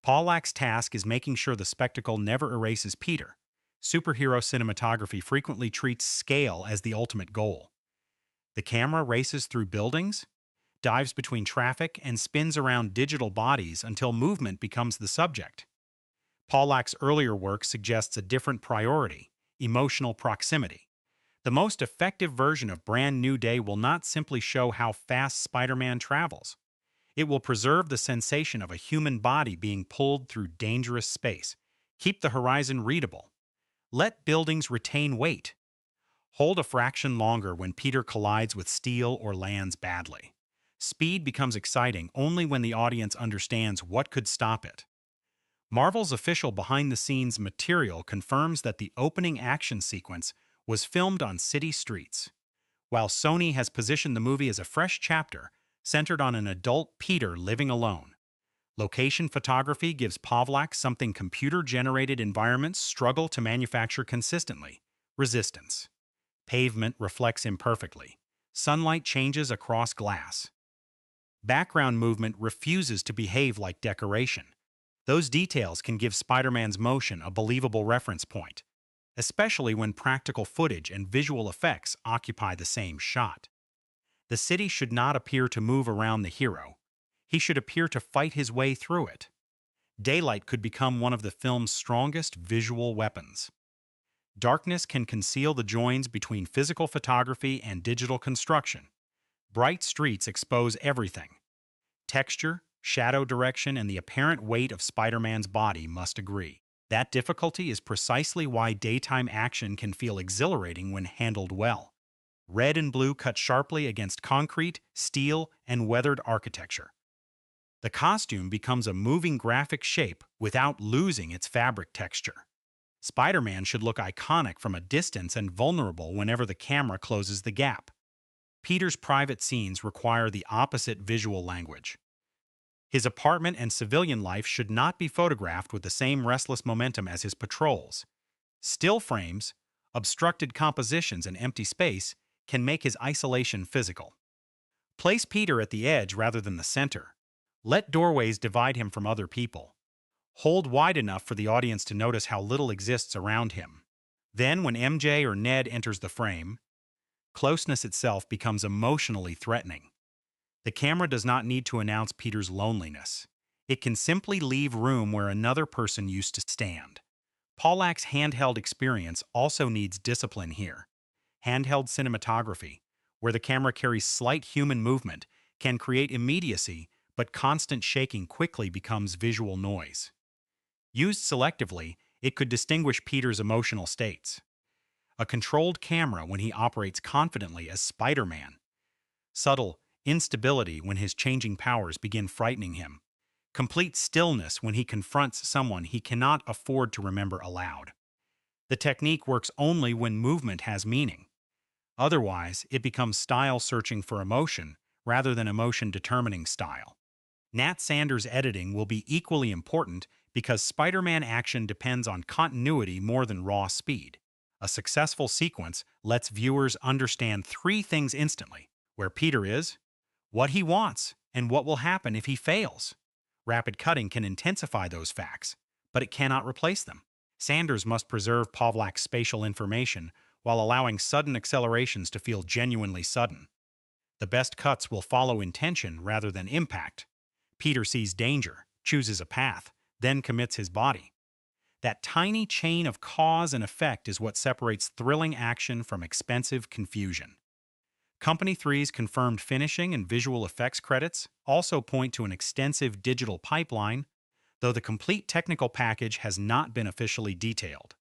Pollack's task is making sure the spectacle never erases Peter. Superhero cinematography frequently treats scale as the ultimate goal. The camera races through buildings, dives between traffic, and spins around digital bodies until movement becomes the subject. Pollack's earlier work suggests a different priority: emotional proximity. The most effective version of Brand New Day will not simply show how fast Spider-Man travels. It will preserve the sensation of a human body being pulled through dangerous space. Keep the horizon readable. Let buildings retain weight. Hold a fraction longer when Peter collides with steel or lands badly. Speed becomes exciting only when the audience understands what could stop it. Marvel's official behind-the-scenes material confirms that the opening action sequence was filmed on city streets, while Sony has positioned the movie as a fresh chapter centered on an adult Peter living alone. Location photography gives Pollack something computer-generated environments struggle to manufacture consistently: resistance. Pavement reflects imperfectly. Sunlight changes across glass. Background movement refuses to behave like decoration. Those details can give Spider-Man's motion a believable reference point, especially when practical footage and visual effects occupy the same shot. The city should not appear to move around the hero. He should appear to fight his way through it. Daylight could become one of the film's strongest visual weapons. Darkness can conceal the joins between physical photography and digital construction. Bright streets expose everything. Texture, shadow direction, and the apparent weight of Spider-Man's body must agree. That difficulty is precisely why daytime action can feel exhilarating when handled well. Red and blue cut sharply against concrete, steel, and weathered architecture. The costume becomes a moving graphic shape without losing its fabric texture. Spider-Man should look iconic from a distance and vulnerable whenever the camera closes the gap. Peter's private scenes require the opposite visual language. His apartment and civilian life should not be photographed with the same restless momentum as his patrols. Still frames, obstructed compositions, and empty space can make his isolation physical. Place Peter at the edge rather than the center. Let doorways divide him from other people. Hold wide enough for the audience to notice how little exists around him. Then, when MJ or Ned enters the frame, closeness itself becomes emotionally threatening. The camera does not need to announce Peter's loneliness. It can simply leave room where another person used to stand. Pollack's handheld experience also needs discipline here. Handheld cinematography, where the camera carries slight human movement, can create immediacy, but constant shaking quickly becomes visual noise. Used selectively, it could distinguish Peter's emotional states. A controlled camera when he operates confidently as Spider-Man. Subtle instability when his changing powers begin frightening him. Complete stillness when he confronts someone he cannot afford to remember aloud. The technique works only when movement has meaning. Otherwise, it becomes style searching for emotion rather than emotion determining style. Nat Sanders' editing will be equally important because Spider-Man action depends on continuity more than raw speed. A successful sequence lets viewers understand three things instantly: where Peter is, what he wants, and what will happen if he fails. Rapid cutting can intensify those facts, but it cannot replace them. Sanders must preserve Pollack's spatial information while allowing sudden accelerations to feel genuinely sudden. The best cuts will follow intention rather than impact. Peter sees danger, chooses a path, then commits his body. That tiny chain of cause and effect is what separates thrilling action from expensive confusion. Company 3's confirmed finishing and visual effects credits also point to an extensive digital pipeline, though the complete technical package has not been officially detailed.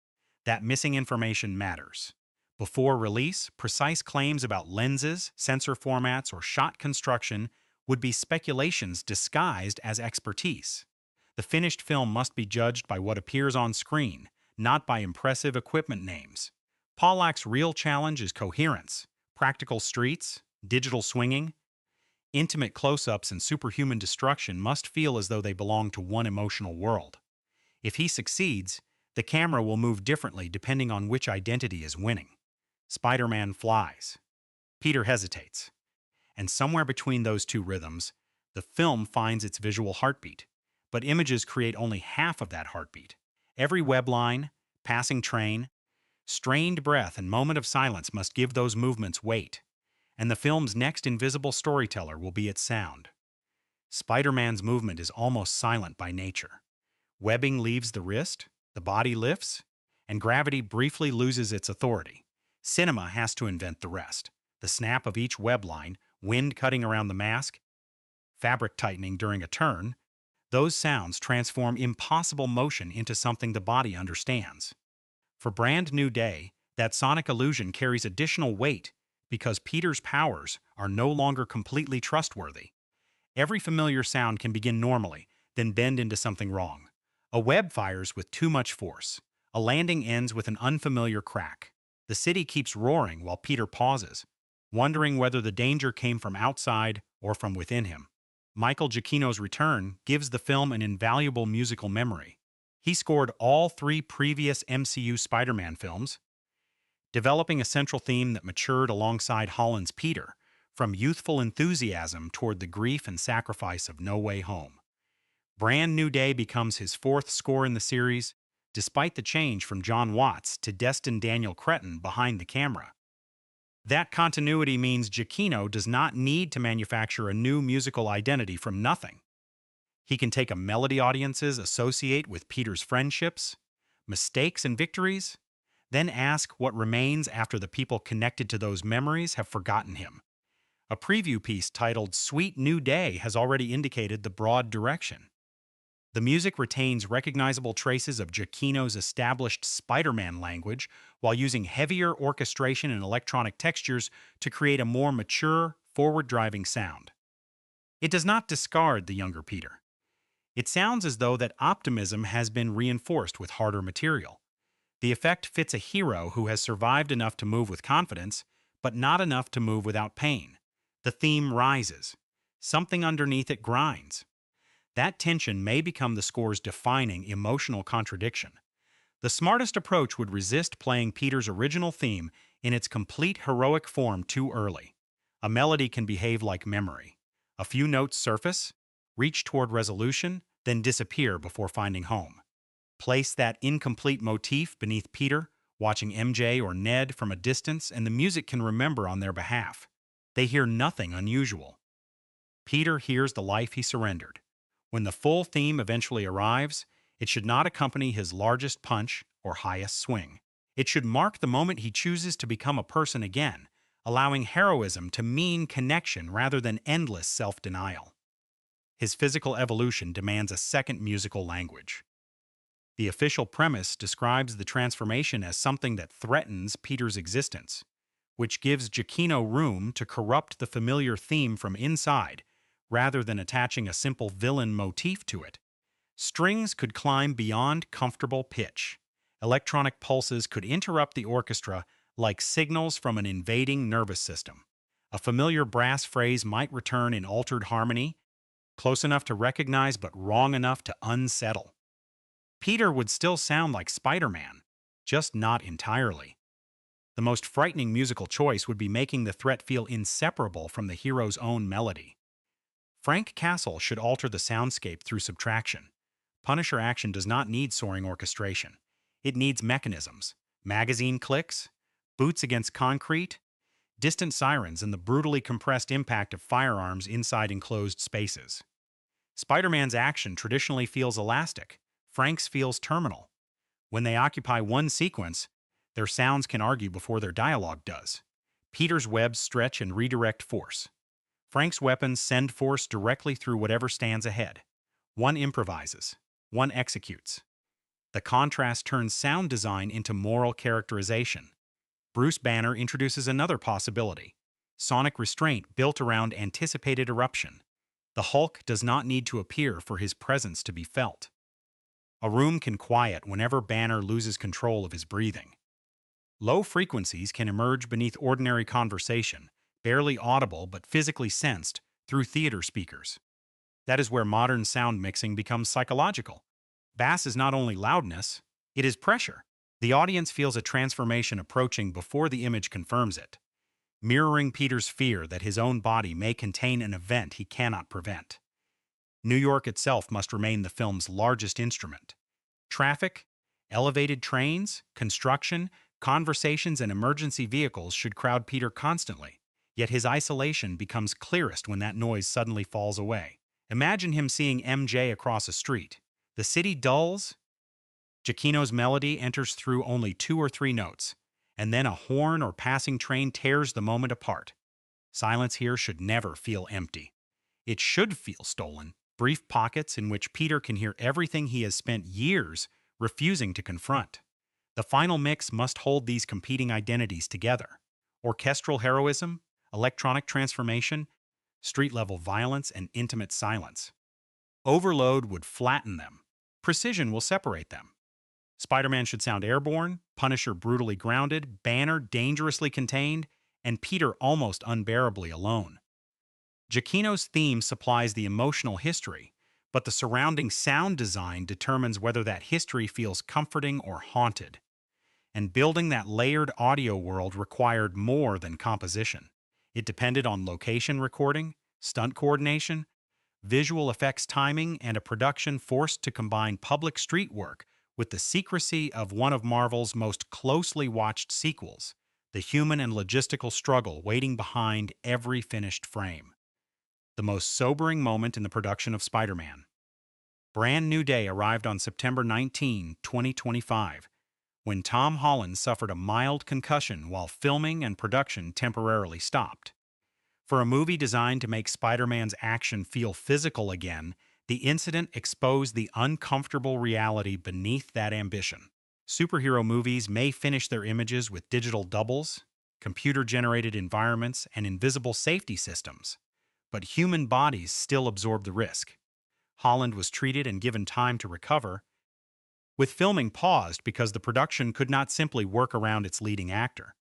That missing information matters. Before release, precise claims about lenses, sensor formats, or shot construction would be speculations disguised as expertise. The finished film must be judged by what appears on screen, not by impressive equipment names. Pollack's real challenge is coherence. Practical streets, digital swinging, intimate close-ups, and superhuman destruction must feel as though they belong to one emotional world. If he succeeds, the camera will move differently depending on which identity is winning. Spider-Man flies. Peter hesitates. And somewhere between those two rhythms, the film finds its visual heartbeat. But images create only half of that heartbeat. Every web line, passing train, strained breath, and moment of silence must give those movements weight. And the film's next invisible storyteller will be its sound. Spider-Man's movement is almost silent by nature. Webbing leaves the wrist, the body lifts, and gravity briefly loses its authority. Cinema has to invent the rest. The snap of each web line, wind cutting around the mask, fabric tightening during a turn, those sounds transform impossible motion into something the body understands. For Brand New Day, that sonic illusion carries additional weight because Peter's powers are no longer completely trustworthy. Every familiar sound can begin normally, then bend into something wrong. A web fires with too much force. A landing ends with an unfamiliar crack. The city keeps roaring while Peter pauses, wondering whether the danger came from outside or from within him. Michael Giacchino's return gives the film an invaluable musical memory. He scored all 3 previous MCU Spider-Man films, developing a central theme that matured alongside Holland's Peter, from youthful enthusiasm toward the grief and sacrifice of No Way Home. Brand New Day becomes his 4th score in the series, despite the change from John Watts to Destin Daniel Cretton behind the camera. That continuity means Giacchino does not need to manufacture a new musical identity from nothing. He can take a melody audiences associate with Peter's friendships, mistakes, and victories, then ask what remains after the people connected to those memories have forgotten him. A preview piece titled Sweet New Day has already indicated the broad direction. The music retains recognizable traces of Giacchino's established Spider-Man language while using heavier orchestration and electronic textures to create a more mature, forward-driving sound. It does not discard the younger Peter. It sounds as though that optimism has been reinforced with harder material. The effect fits a hero who has survived enough to move with confidence, but not enough to move without pain. The theme rises. Something underneath it grinds. That tension may become the score's defining emotional contradiction. The smartest approach would resist playing Peter's original theme in its complete heroic form too early. A melody can behave like memory. A few notes surface, reach toward resolution, then disappear before finding home. Place that incomplete motif beneath Peter, watching MJ or Ned from a distance, and the music can remember on their behalf. They hear nothing unusual. Peter hears the life he surrendered. When the full theme eventually arrives, it should not accompany his largest punch or highest swing. It should mark the moment he chooses to become a person again, allowing heroism to mean connection rather than endless self-denial. His physical evolution demands a second musical language. The official premise describes the transformation as something that threatens Peter's existence, which gives Giacchino room to corrupt the familiar theme from inside, rather than attaching a simple villain motif to it. Strings could climb beyond comfortable pitch. Electronic pulses could interrupt the orchestra like signals from an invading nervous system. A familiar brass phrase might return in altered harmony, close enough to recognize but wrong enough to unsettle. Peter would still sound like Spider-Man, just not entirely. The most frightening musical choice would be making the threat feel inseparable from the hero's own melody. Frank Castle should alter the soundscape through subtraction. Punisher action does not need soaring orchestration. It needs mechanisms, magazine clicks, boots against concrete, distant sirens, and the brutally compressed impact of firearms inside enclosed spaces. Spider-Man's action traditionally feels elastic. Frank's feels terminal. When they occupy one sequence, their sounds can argue before their dialogue does. Peter's webs stretch and redirect force. Frank's weapons send force directly through whatever stands ahead. One improvises. One executes. The contrast turns sound design into moral characterization. Bruce Banner introduces another possibility: sonic restraint built around anticipated eruption. The Hulk does not need to appear for his presence to be felt. A room can quiet whenever Banner loses control of his breathing. Low frequencies can emerge beneath ordinary conversation, barely audible but physically sensed through theater speakers. That is where modern sound mixing becomes psychological. Bass is not only loudness, it is pressure. The audience feels a transformation approaching before the image confirms it, mirroring Peter's fear that his own body may contain an event he cannot prevent. New York itself must remain the film's largest instrument. Traffic, elevated trains, construction, conversations, and emergency vehicles should crowd Peter constantly, yet his isolation becomes clearest when that noise suddenly falls away. Imagine him seeing MJ across a street. The city dulls, Giacchino's melody enters through only 2 or 3 notes, and then a horn or passing train tears the moment apart. Silence here should never feel empty. It should feel stolen, brief pockets in which Peter can hear everything he has spent years refusing to confront. The final mix must hold these competing identities together: orchestral heroism, electronic transformation, street-level violence, and intimate silence. Overload would flatten them. Precision will separate them. Spider-Man should sound airborne, Punisher brutally grounded, Banner dangerously contained, and Peter almost unbearably alone. Giacchino's theme supplies the emotional history, but the surrounding sound design determines whether that history feels comforting or haunted. And building that layered audio world required more than composition. It depended on location recording, stunt coordination, visual effects timing, and a production forced to combine public street work with the secrecy of one of Marvel's most closely watched sequels, the human and logistical struggle waiting behind every finished frame. The most sobering moment in the production of Spider-Man. Brand New Day arrived on September 19, 2025, when Tom Holland suffered a mild concussion while filming and production temporarily stopped. For a movie designed to make Spider-Man's action feel physical again, the incident exposed the uncomfortable reality beneath that ambition. Superhero movies may finish their images with digital doubles, computer-generated environments, and invisible safety systems, but human bodies still absorb the risk. Holland was treated and given time to recover, with filming paused because the production could not simply work around its leading actor.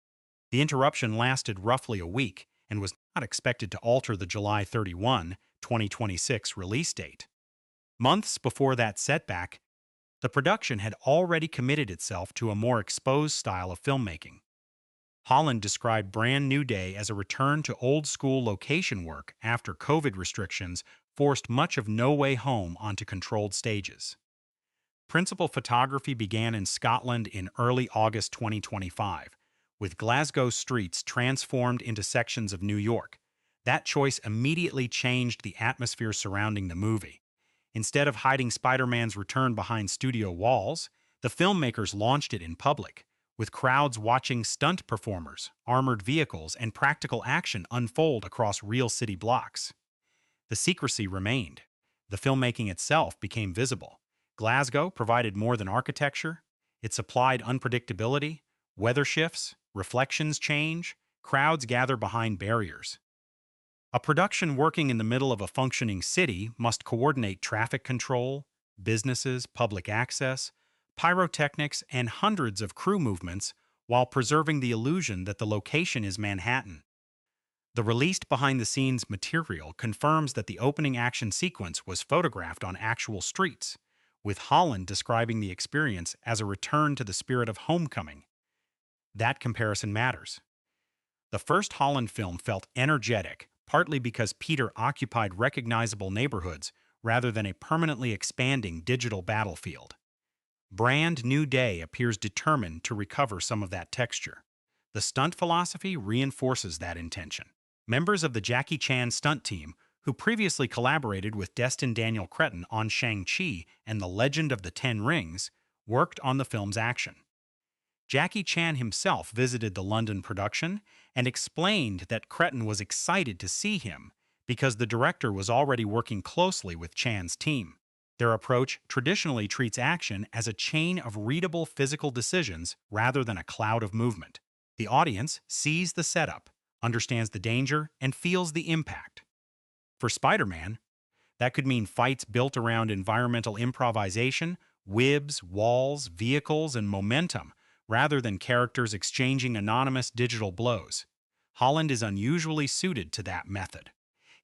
The interruption lasted roughly a week and was not expected to alter the July 31, 2026 release date. Months before that setback, the production had already committed itself to a more exposed style of filmmaking. Holland described Brand New Day as a return to old-school location work after COVID restrictions forced much of No Way Home onto controlled stages. Principal photography began in Scotland in early August 2025, with Glasgow streets transformed into sections of New York. That choice immediately changed the atmosphere surrounding the movie. Instead of hiding Spider-Man's return behind studio walls, the filmmakers launched it in public, with crowds watching stunt performers, armored vehicles, and practical action unfold across real city blocks. The secrecy remained. The filmmaking itself became visible. Glasgow provided more than architecture. It supplied unpredictability, weather shifts, reflections change, crowds gather behind barriers. A production working in the middle of a functioning city must coordinate traffic control, businesses, public access, pyrotechnics, and hundreds of crew movements while preserving the illusion that the location is Manhattan. The released behind-the-scenes material confirms that the opening action sequence was photographed on actual streets, with Holland describing the experience as a return to the spirit of homecoming. That comparison matters. The first Holland film felt energetic, partly because Peter occupied recognizable neighborhoods rather than a permanently expanding digital battlefield. Brand New Day appears determined to recover some of that texture. The stunt philosophy reinforces that intention. Members of the Jackie Chan stunt team, who previously collaborated with Destin Daniel Cretton on Shang-Chi and the Legend of the Ten Rings, worked on the film's action. Jackie Chan himself visited the London production and explained that Cretton was excited to see him because the director was already working closely with Chan's team. Their approach traditionally treats action as a chain of readable physical decisions rather than a cloud of movement. The audience sees the setup, understands the danger, and feels the impact. For Spider-Man, that could mean fights built around environmental improvisation, webs, walls, vehicles, and momentum, rather than characters exchanging anonymous digital blows. Holland is unusually suited to that method.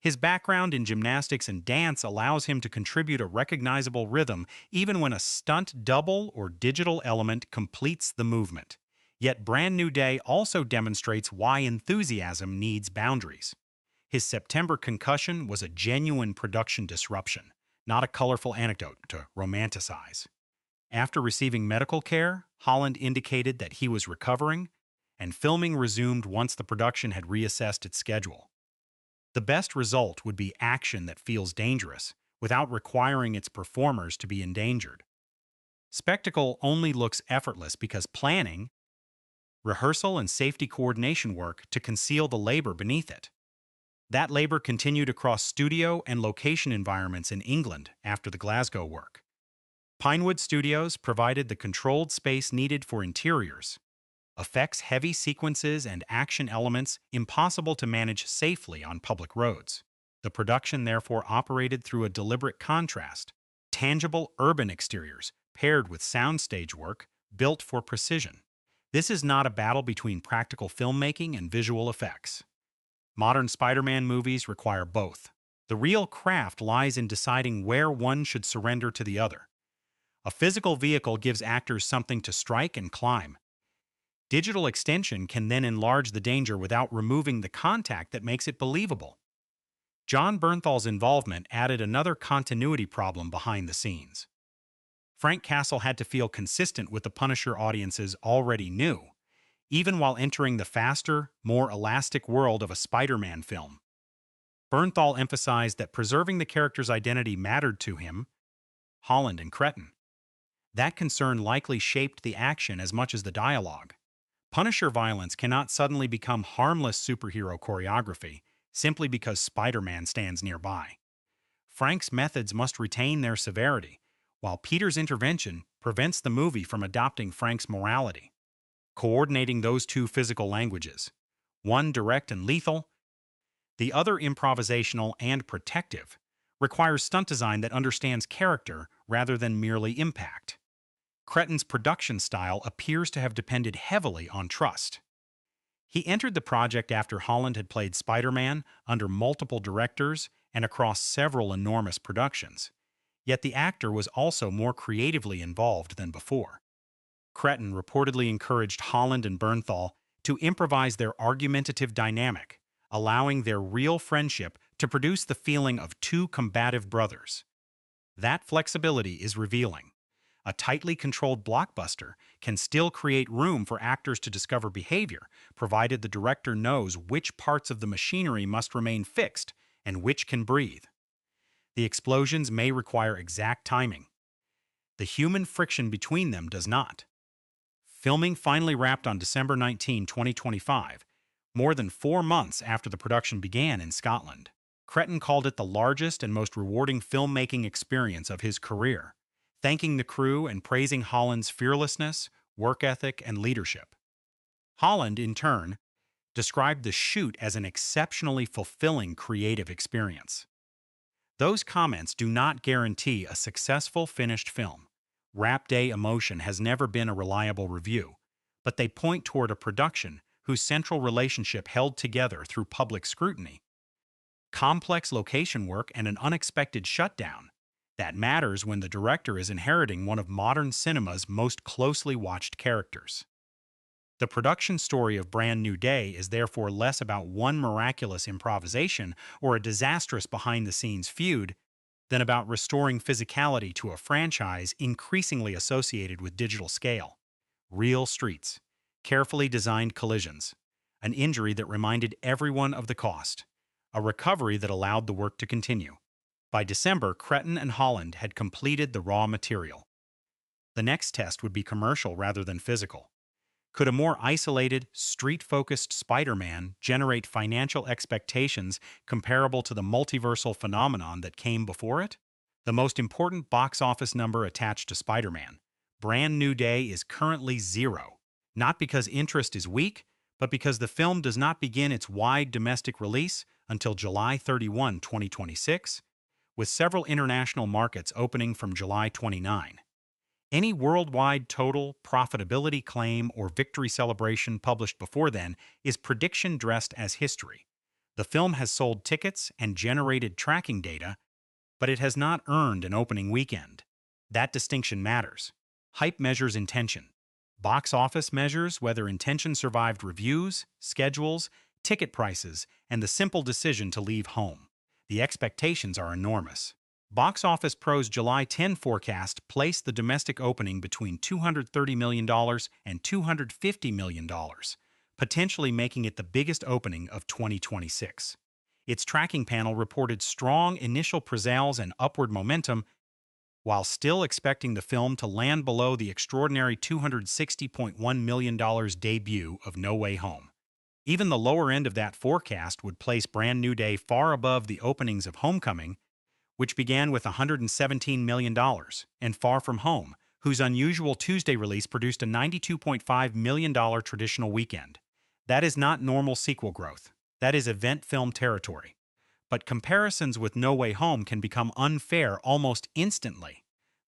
His background in gymnastics and dance allows him to contribute a recognizable rhythm even when a stunt double or digital element completes the movement. Yet Brand New Day also demonstrates why enthusiasm needs boundaries. His September concussion was a genuine production disruption, not a colorful anecdote to romanticize. After receiving medical care, Holland indicated that he was recovering, and filming resumed once the production had reassessed its schedule. The best result would be action that feels dangerous, without requiring its performers to be endangered. Spectacle only looks effortless because planning, rehearsal, and safety coordination work to conceal the labor beneath it. That labor continued across studio and location environments in England after the Glasgow work. Pinewood Studios provided the controlled space needed for interiors, effects-heavy sequences, and action elements impossible to manage safely on public roads. The production therefore operated through a deliberate contrast, tangible urban exteriors paired with soundstage work built for precision. This is not a battle between practical filmmaking and visual effects. Modern Spider-Man movies require both. The real craft lies in deciding where one should surrender to the other. A physical vehicle gives actors something to strike and climb. Digital extension can then enlarge the danger without removing the contact that makes it believable. John Bernthal's involvement added another continuity problem behind the scenes. Frank Castle had to feel consistent with the Punisher audiences already knew, even while entering the faster, more elastic world of a Spider-Man film. Bernthal emphasized that preserving the character's identity mattered to him, Holland and Cretton. That concern likely shaped the action as much as the dialogue. Punisher violence cannot suddenly become harmless superhero choreography simply because Spider-Man stands nearby. Frank's methods must retain their severity, while Peter's intervention prevents the movie from adopting Frank's morality. Coordinating those two physical languages, one direct and lethal, the other improvisational and protective, requires stunt design that understands character rather than merely impact. Cretton's production style appears to have depended heavily on trust. He entered the project after Holland had played Spider-Man under multiple directors and across several enormous productions. Yet the actor was also more creatively involved than before. Cretton reportedly encouraged Holland and Bernthal to improvise their argumentative dynamic, allowing their real friendship to produce the feeling of two combative brothers. That flexibility is revealing. A tightly controlled blockbuster can still create room for actors to discover behavior, provided the director knows which parts of the machinery must remain fixed and which can breathe. The explosions may require exact timing. The human friction between them does not. Filming finally wrapped on December 19, 2025, more than 4 months after the production began in Scotland. Cretton called it the largest and most rewarding filmmaking experience of his career, thanking the crew and praising Holland's fearlessness, work ethic, and leadership. Holland, in turn, described the shoot as an exceptionally fulfilling creative experience. Those comments do not guarantee a successful finished film. Wrap Day emotion has never been a reliable review, but they point toward a production whose central relationship held together through public scrutiny. Complex location work and an unexpected shutdown. That matters when the director is inheriting one of modern cinema's most closely watched characters. The production story of Brand New Day is therefore less about one miraculous improvisation or a disastrous behind-the-scenes feud than about restoring physicality to a franchise increasingly associated with digital scale. Real streets, carefully designed collisions, an injury that reminded everyone of the cost, a recovery that allowed the work to continue. By December, Cretton and Holland had completed the raw material. The next test would be commercial rather than physical. Could a more isolated, street-focused Spider-Man generate financial expectations comparable to the multiversal phenomenon that came before it? The most important box office number attached to Spider-Man, Brand New Day, is currently 0. Not because interest is weak, but because the film does not begin its wide domestic release until July 31, 2026, with several international markets opening from July 29. Any worldwide total, profitability claim, or victory celebration published before then is prediction dressed as history. The film has sold tickets and generated tracking data, but it has not earned an opening weekend. That distinction matters. Hype measures intention. Box office measures whether intention survived reviews, schedules, ticket prices, and the simple decision to leave home. The expectations are enormous. Box Office Pro's July 10 forecast placed the domestic opening between $230 million and $250 million, potentially making it the biggest opening of 2026. Its tracking panel reported strong initial pre-sales and upward momentum, while still expecting the film to land below the extraordinary $260.1 million debut of No Way Home. Even the lower end of that forecast would place Brand New Day far above the openings of Homecoming, which began with $117 million, and Far From Home, whose unusual Tuesday release produced a $92.5 million traditional weekend. That is not normal sequel growth. That is event film territory. But comparisons with No Way Home can become unfair almost instantly.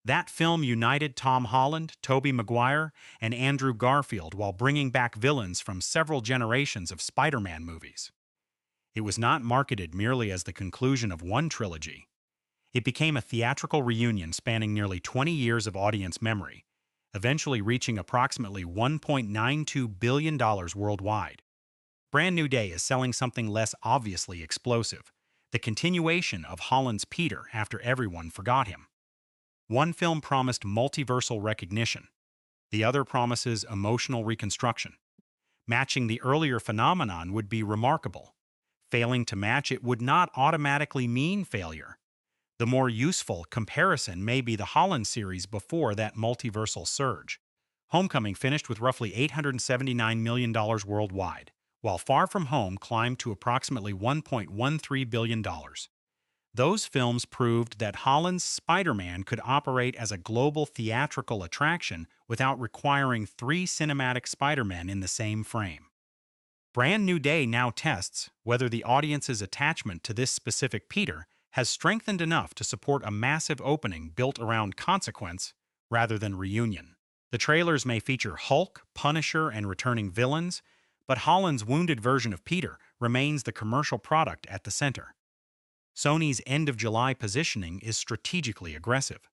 That film united Tom Holland, Tobey Maguire, and Andrew Garfield while bringing back villains from several generations of Spider-Man movies. It was not marketed merely as the conclusion of one trilogy. It became a theatrical reunion spanning nearly 20 years of audience memory, eventually reaching approximately $1.92 billion worldwide. Brand New Day is selling something less obviously explosive, the continuation of Holland's Peter after everyone forgot him. One film promised multiversal recognition. The other promises emotional reconstruction. Matching the earlier phenomenon would be remarkable. Failing to match it would not automatically mean failure. The more useful comparison may be the Holland series before that multiversal surge. Homecoming finished with roughly $879 million worldwide, while Far From Home climbed to approximately $1.13 billion. Those films proved that Holland's Spider-Man could operate as a global theatrical attraction without requiring 3 cinematic Spider-Men in the same frame. Brand New Day now tests whether the audience's attachment to this specific Peter has strengthened enough to support a massive opening built around consequence rather than reunion. The trailers may feature Hulk, Punisher, and returning villains, but Holland's wounded version of Peter remains the commercial product at the center. Sony's end-of-July positioning is strategically aggressive.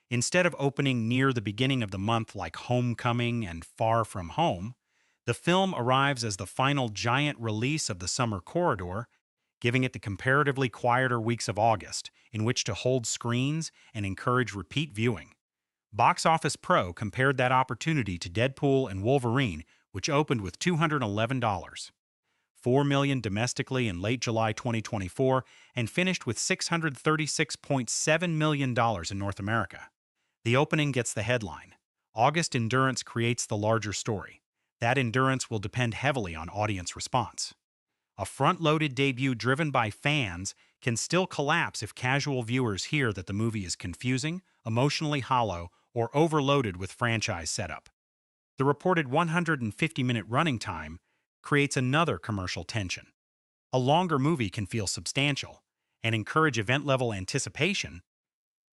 Instead of opening near the beginning of the month like Homecoming and Far From Home, the film arrives as the final giant release of the summer corridor, giving it the comparatively quieter weeks of August in which to hold screens and encourage repeat viewing. Box Office Pro compared that opportunity to Deadpool and Wolverine, which opened with $211. $4 million domestically in late July 2024 and finished with $636.7 million in North America. The opening gets the headline. August endurance creates the larger story. That endurance will depend heavily on audience response. A front-loaded debut driven by fans can still collapse if casual viewers hear that the movie is confusing, emotionally hollow, or overloaded with franchise setup. The reported 150-minute running time creates another commercial tension. A longer movie can feel substantial and encourage event-level anticipation,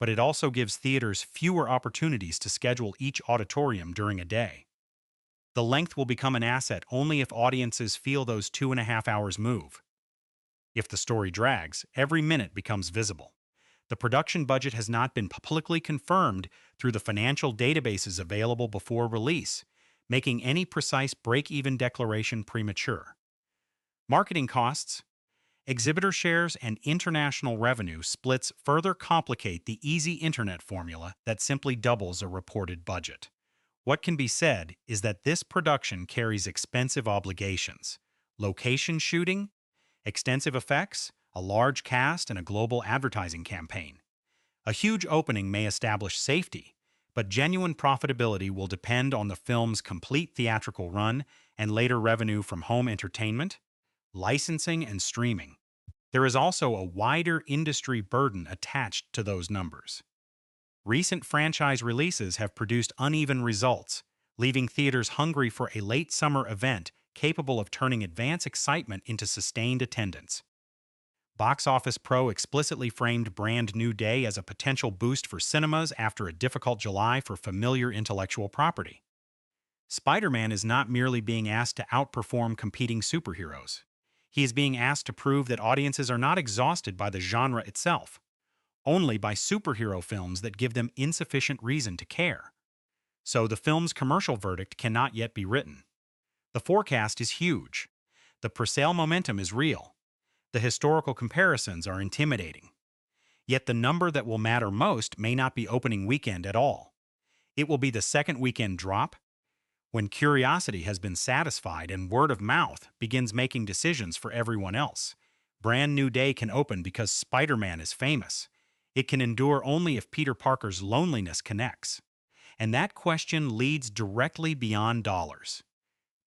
but it also gives theaters fewer opportunities to schedule each auditorium during a day. The length will become an asset only if audiences feel those 2.5 hours move. If the story drags, every minute becomes visible. The production budget has not been publicly confirmed through the financial databases available before release, making any precise break-even declaration premature. Marketing costs, exhibitor shares, and international revenue splits further complicate the easy internet formula that simply doubles a reported budget. What can be said is that this production carries expensive obligations: location shooting, extensive effects, a large cast, and a global advertising campaign. A huge opening may establish safety, but genuine profitability will depend on the film's complete theatrical run and later revenue from home entertainment, licensing, and streaming. There is also a wider industry burden attached to those numbers. Recent franchise releases have produced uneven results, leaving theaters hungry for a late summer event capable of turning advance excitement into sustained attendance. Box Office Pro explicitly framed Brand New Day as a potential boost for cinemas after a difficult July for familiar intellectual property. Spider-Man is not merely being asked to outperform competing superheroes. He is being asked to prove that audiences are not exhausted by the genre itself, only by superhero films that give them insufficient reason to care. So the film's commercial verdict cannot yet be written. The forecast is huge. The presale momentum is real. The historical comparisons are intimidating. Yet the number that will matter most may not be opening weekend at all. It will be the second weekend drop, when curiosity has been satisfied and word of mouth begins making decisions for everyone else. Brand New Day can open because Spider-Man is famous. It can endure only if Peter Parker's loneliness connects. And that question leads directly beyond dollars.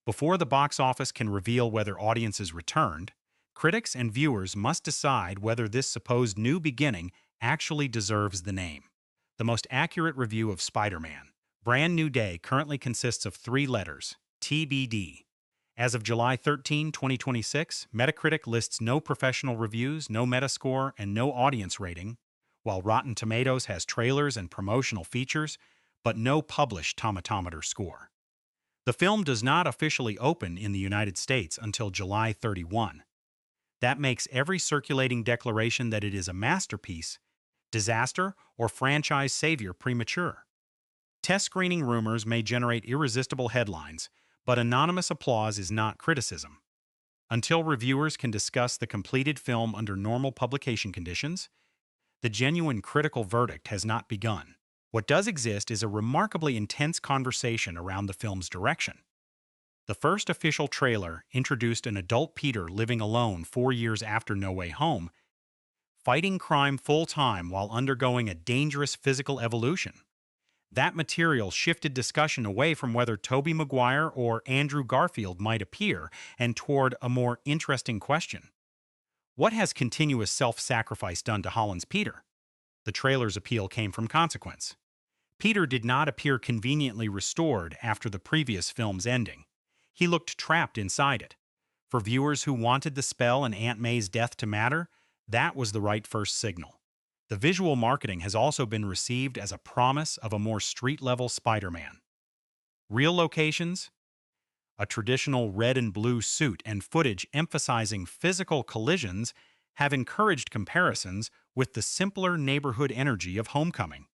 Before the box office can reveal whether audiences returned, critics and viewers must decide whether this supposed new beginning actually deserves the name. The most accurate review of Spider-Man, Brand New Day, currently consists of 3 letters, TBD. As of July 13, 2026, Metacritic lists no professional reviews, no Metascore, and no audience rating, while Rotten Tomatoes has trailers and promotional features, but no published tomatometer score. The film does not officially open in the United States until July 31. That makes every circulating declaration that it is a masterpiece, disaster, or franchise savior premature. Test screening rumors may generate irresistible headlines, but anonymous applause is not criticism. Until reviewers can discuss the completed film under normal publication conditions, the genuine critical verdict has not begun. What does exist is a remarkably intense conversation around the film's direction. The first official trailer introduced an adult Peter living alone 4 years after No Way Home, fighting crime full-time while undergoing a dangerous physical evolution. That material shifted discussion away from whether Tobey Maguire or Andrew Garfield might appear and toward a more interesting question. What has continuous self-sacrifice done to Holland's Peter? The trailer's appeal came from consequence. Peter did not appear conveniently restored after the previous film's ending. He looked trapped inside it. For viewers who wanted the spell and Aunt May's death to matter, that was the right first signal. The visual marketing has also been received as a promise of a more street-level Spider-Man. Real locations, a traditional red and blue suit, and footage emphasizing physical collisions have encouraged comparisons with the simpler neighborhood energy of Homecoming.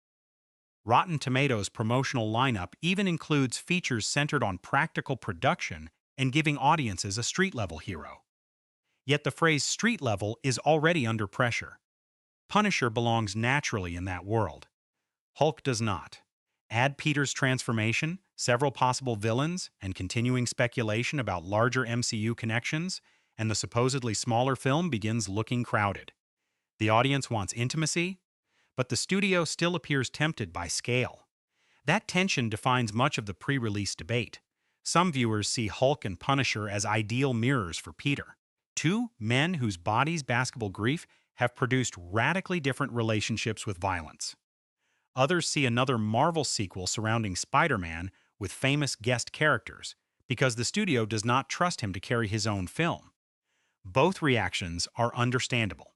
Rotten Tomatoes' promotional lineup even includes features centered on practical production and giving audiences a street-level hero. Yet the phrase street level is already under pressure. Punisher belongs naturally in that world. Hulk does not. Add Peter's transformation, several possible villains, and continuing speculation about larger MCU connections, and the supposedly smaller film begins looking crowded. The audience wants intimacy, but the studio still appears tempted by scale. That tension defines much of the pre-release debate. Some viewers see Hulk and Punisher as ideal mirrors for Peter, 2 men whose bodies' basketball grief have produced radically different relationships with violence. Others see another Marvel sequel surrounding Spider-Man with famous guest characters, because the studio does not trust him to carry his own film. Both reactions are understandable.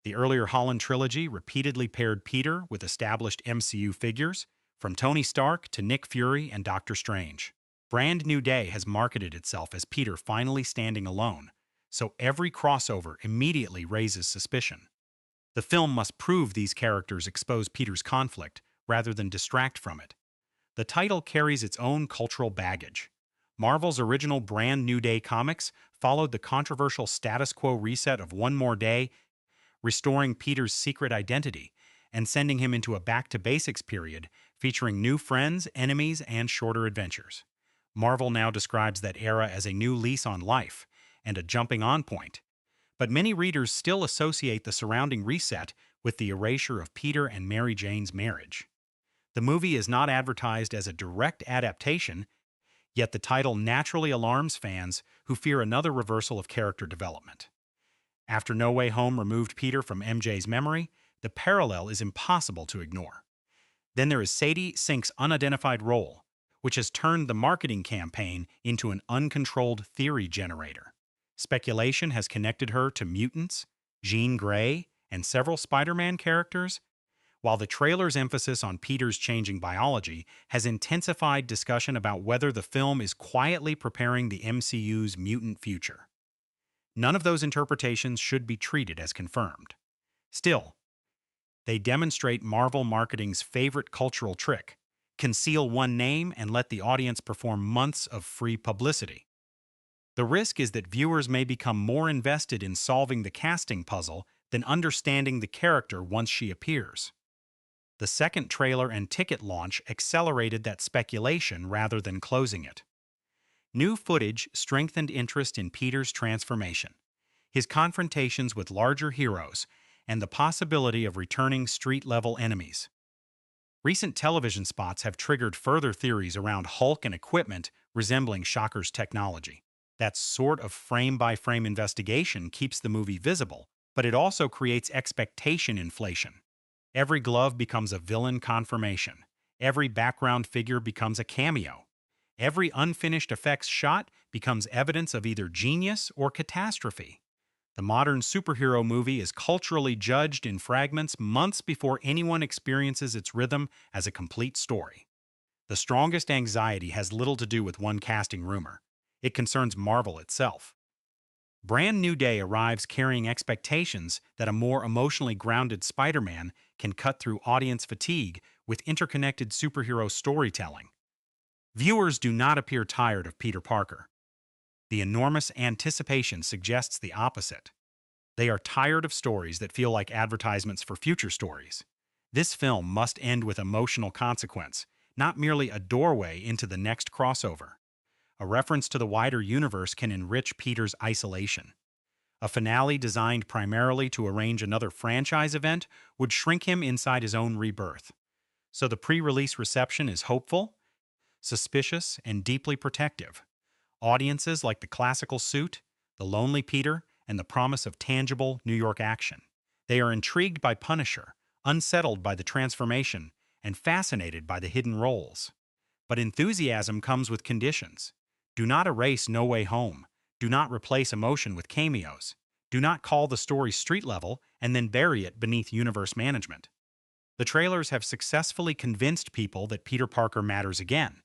The earlier Holland trilogy repeatedly paired Peter with established MCU figures, from Tony Stark to Nick Fury and Doctor Strange. Brand New Day has marketed itself as Peter finally standing alone, so every crossover immediately raises suspicion. The film must prove these characters expose Peter's conflict rather than distract from it. The title carries its own cultural baggage. Marvel's original Brand New Day comics followed the controversial status quo reset of One More Day, restoring Peter's secret identity and sending him into a back-to-basics period featuring new friends, enemies, and shorter adventures. Marvel now describes that era as a new lease on life and a jumping-on point, but many readers still associate the surrounding reset with the erasure of Peter and Mary Jane's marriage. The movie is not advertised as a direct adaptation, yet the title naturally alarms fans who fear another reversal of character development. After No Way Home removed Peter from MJ's memory, the parallel is impossible to ignore. Then there is Sadie Sink's unidentified role, which has turned the marketing campaign into an uncontrolled theory generator. Speculation has connected her to mutants, Jean Grey, and several Spider-Man characters, while the trailer's emphasis on Peter's changing biology has intensified discussion about whether the film is quietly preparing the MCU's mutant future. None of those interpretations should be treated as confirmed. Still, they demonstrate Marvel marketing's favorite cultural trick: conceal one name and let the audience perform months of free publicity. The risk is that viewers may become more invested in solving the casting puzzle than understanding the character once she appears. The second trailer and ticket launch accelerated that speculation rather than closing it. New footage strengthened interest in Peter's transformation, his confrontations with larger heroes, and the possibility of returning street-level enemies. Recent television spots have triggered further theories around Hulk and equipment resembling Shocker's technology. That sort of frame-by-frame investigation keeps the movie visible, but it also creates expectation inflation. Every glove becomes a villain confirmation. Every background figure becomes a cameo. Every unfinished effects shot becomes evidence of either genius or catastrophe. The modern superhero movie is culturally judged in fragments months before anyone experiences its rhythm as a complete story. The strongest anxiety has little to do with one casting rumor. It concerns Marvel itself. Brand New Day arrives carrying expectations that a more emotionally grounded Spider-Man can cut through audience fatigue with interconnected superhero storytelling. Viewers do not appear tired of Peter Parker. The enormous anticipation suggests the opposite. They are tired of stories that feel like advertisements for future stories. This film must end with emotional consequence, not merely a doorway into the next crossover. A reference to the wider universe can enrich Peter's isolation. A finale designed primarily to arrange another franchise event would shrink him inside his own rebirth. So the pre-release reception is hopeful, suspicious, and deeply protective. Audiences like the classical suit, the lonely Peter, and the promise of tangible New York action. They are intrigued by Punisher, unsettled by the transformation, and fascinated by the hidden roles. But enthusiasm comes with conditions. Do not erase No Way Home. Do not replace emotion with cameos. Do not call the story street level and then bury it beneath universe management. The trailers have successfully convinced people that Peter Parker matters again.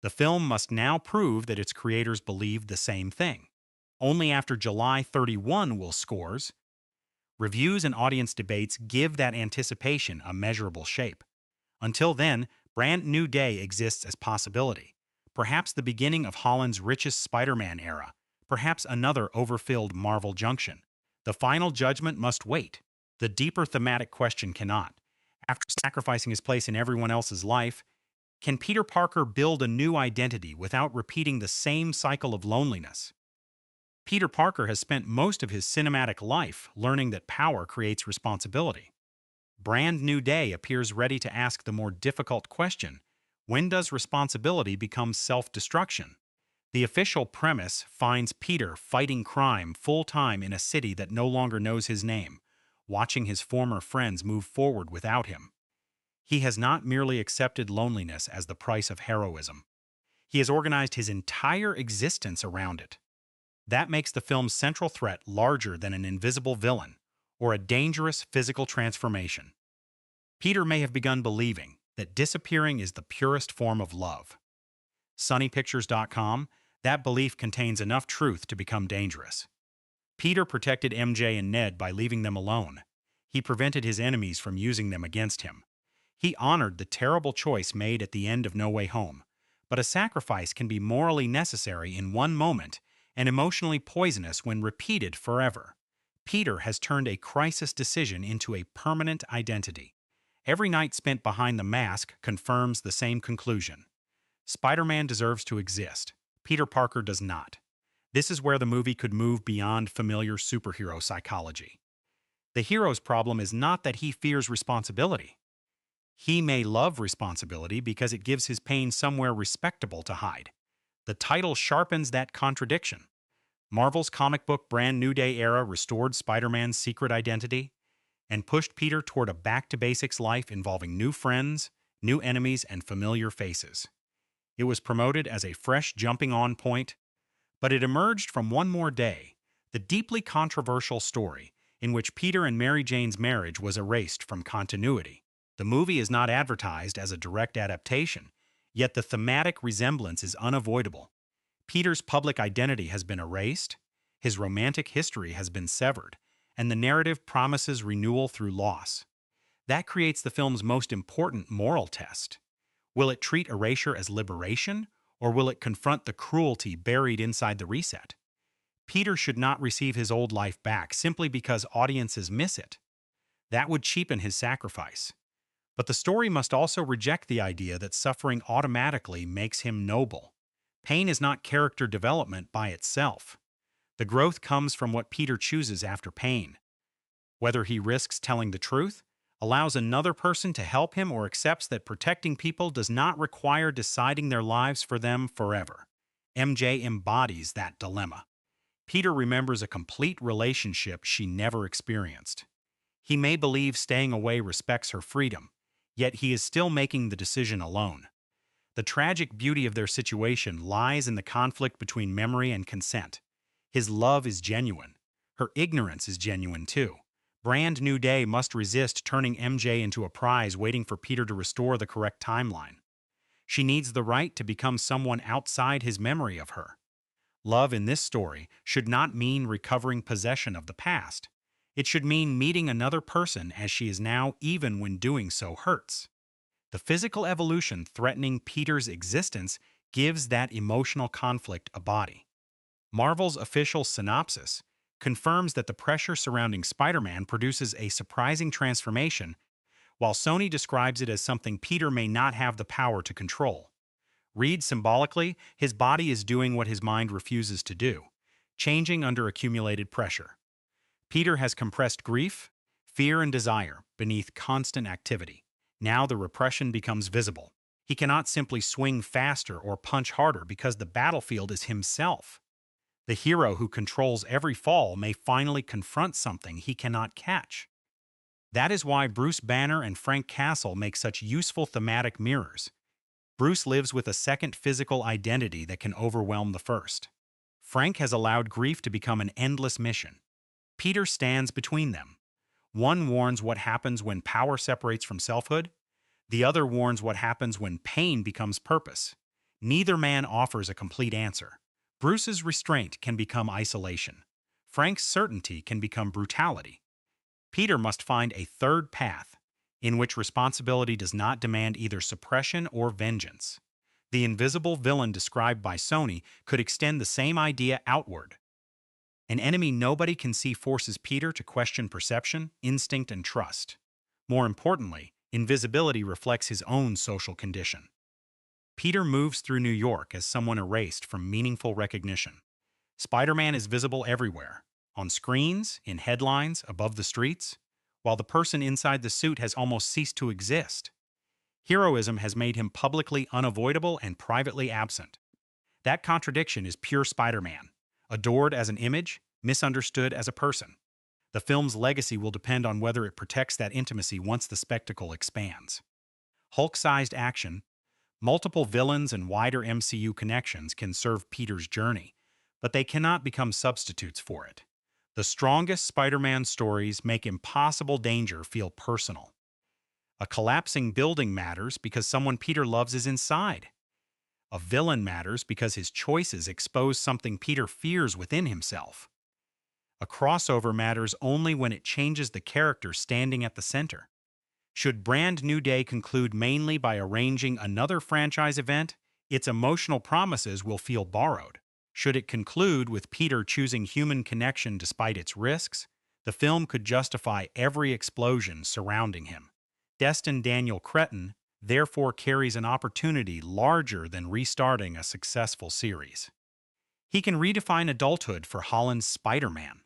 The film must now prove that its creators believe the same thing. Only after July 31 will scores, reviews, and audience debates give that anticipation a measurable shape. Until then, Brand New Day exists as possibility. Perhaps the beginning of Holland's richest Spider-Man era. Perhaps another overfilled Marvel junction. The final judgment must wait. The deeper thematic question cannot. After sacrificing his place in everyone else's life, can Peter Parker build a new identity without repeating the same cycle of loneliness? Peter Parker has spent most of his cinematic life learning that power creates responsibility. Brand New Day appears ready to ask the more difficult question: when does responsibility become self-destruction? The official premise finds Peter fighting crime full-time in a city that no longer knows his name, watching his former friends move forward without him. He has not merely accepted loneliness as the price of heroism. He has organized his entire existence around it. That makes the film's central threat larger than an invisible villain or a dangerous physical transformation. Peter may have begun believing that disappearing is the purest form of love. SunnyPictures.com, that belief contains enough truth to become dangerous. Peter protected MJ and Ned by leaving them alone. He prevented his enemies from using them against him. He honored the terrible choice made at the end of No Way Home. But a sacrifice can be morally necessary in one moment and emotionally poisonous when repeated forever. Peter has turned a crisis decision into a permanent identity. Every night spent behind the mask confirms the same conclusion. Spider-Man deserves to exist. Peter Parker does not. This is where the movie could move beyond familiar superhero psychology. The hero's problem is not that he fears responsibility. He may love responsibility because it gives his pain somewhere respectable to hide. The title sharpens that contradiction. Marvel's comic book Brand New Day era restored Spider-Man's secret identity and pushed Peter toward a back-to-basics life involving new friends, new enemies, and familiar faces. It was promoted as a fresh jumping-on point, but it emerged from One More Day, the deeply controversial story in which Peter and Mary Jane's marriage was erased from continuity. The movie is not advertised as a direct adaptation, yet the thematic resemblance is unavoidable. Peter's public identity has been erased, His romantic history has been severed, and the narrative promises renewal through loss. That creates the film's most important moral test. Will it treat erasure as liberation, or will it confront the cruelty buried inside the reset? Peter should not receive his old life back simply because audiences miss it. That would cheapen his sacrifice. But the story must also reject the idea that suffering automatically makes him noble. Pain is not character development by itself. The growth comes from what Peter chooses after pain. Whether he risks telling the truth, allows another person to help him, or accepts that protecting people does not require deciding their lives for them forever. MJ embodies that dilemma. Peter remembers a complete relationship she never experienced. He may believe staying away respects her freedom, yet he is still making the decision alone. The tragic beauty of their situation lies in the conflict between memory and consent. His love is genuine. Her ignorance is genuine too. Brand New Day must resist turning MJ into a prize waiting for Peter to restore the correct timeline. She needs the right to become someone outside his memory of her. Love in this story should not mean recovering possession of the past. It should mean meeting another person as she is now, even when doing so hurts. The physical evolution threatening Peter's existence gives that emotional conflict a body. Marvel's official synopsis confirms that the pressure surrounding Spider-Man produces a surprising transformation, while Sony describes it as something Peter may not have the power to control. Read symbolically, his body is doing what his mind refuses to do, changing under accumulated pressure. Peter has compressed grief, fear, and desire beneath constant activity. Now the repression becomes visible. He cannot simply swing faster or punch harder because the battlefield is himself. The hero who controls every fall may finally confront something he cannot catch. That is why Bruce Banner and Frank Castle make such useful thematic mirrors. Bruce lives with a second physical identity that can overwhelm the first. Frank has allowed grief to become an endless mission. Peter stands between them. One warns what happens when power separates from selfhood. The other warns what happens when pain becomes purpose. Neither man offers a complete answer. Bruce's restraint can become isolation. Frank's certainty can become brutality. Peter must find a third path, in which responsibility does not demand either suppression or vengeance. The invisible villain described by Sony could extend the same idea outward. An enemy nobody can see forces Peter to question perception, instinct, and trust. More importantly, invisibility reflects his own social condition. Peter moves through New York as someone erased from meaningful recognition. Spider-Man is visible everywhere, on screens, in headlines, above the streets, while the person inside the suit has almost ceased to exist. Heroism has made him publicly unavoidable and privately absent. That contradiction is pure Spider-Man, adored as an image, misunderstood as a person. The film's legacy will depend on whether it protects that intimacy once the spectacle expands. Hulk-sized action, multiple villains, and wider MCU connections can serve Peter's journey, but they cannot become substitutes for it. The strongest Spider-Man stories make impossible danger feel personal. A collapsing building matters because someone Peter loves is inside. A villain matters because his choices expose something Peter fears within himself. A crossover matters only when it changes the character standing at the center. Should Brand New Day conclude mainly by arranging another franchise event, its emotional promises will feel borrowed. Should it conclude with Peter choosing human connection despite its risks, the film could justify every explosion surrounding him. Destin Daniel Cretton therefore carries an opportunity larger than restarting a successful series. He can redefine adulthood for Holland's Spider-Man.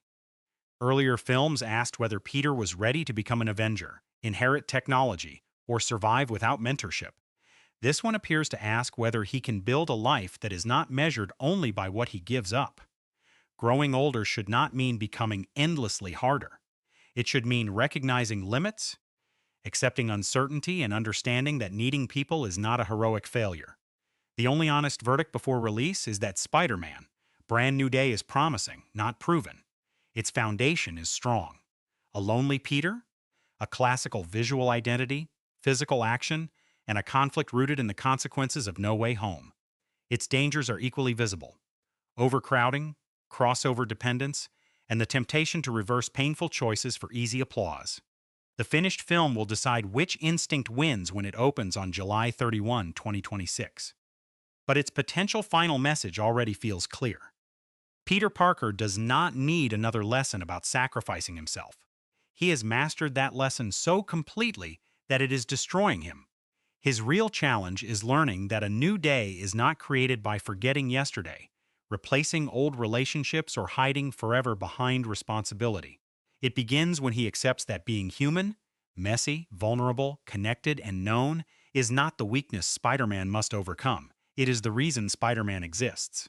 Earlier films asked whether Peter was ready to become an Avenger, inherit technology, or survive without mentorship. This one appears to ask whether he can build a life that is not measured only by what he gives up. Growing older should not mean becoming endlessly harder. It should mean recognizing limits, accepting uncertainty, and understanding that needing people is not a heroic failure. The only honest verdict before release is that Spider-Man, Brand New Day, is promising, not proven. Its foundation is strong. A lonely Peter, a classical visual identity, physical action, and a conflict rooted in the consequences of No Way Home. Its dangers are equally visible: overcrowding, crossover dependence, and the temptation to reverse painful choices for easy applause. The finished film will decide which instinct wins when it opens on July 31, 2026. But its potential final message already feels clear. Peter Parker does not need another lesson about sacrificing himself. He has mastered that lesson so completely that it is destroying him. His real challenge is learning that a new day is not created by forgetting yesterday, replacing old relationships, or hiding forever behind responsibility. It begins when he accepts that being human, messy, vulnerable, connected, and known is not the weakness Spider-Man must overcome. It is the reason Spider-Man exists.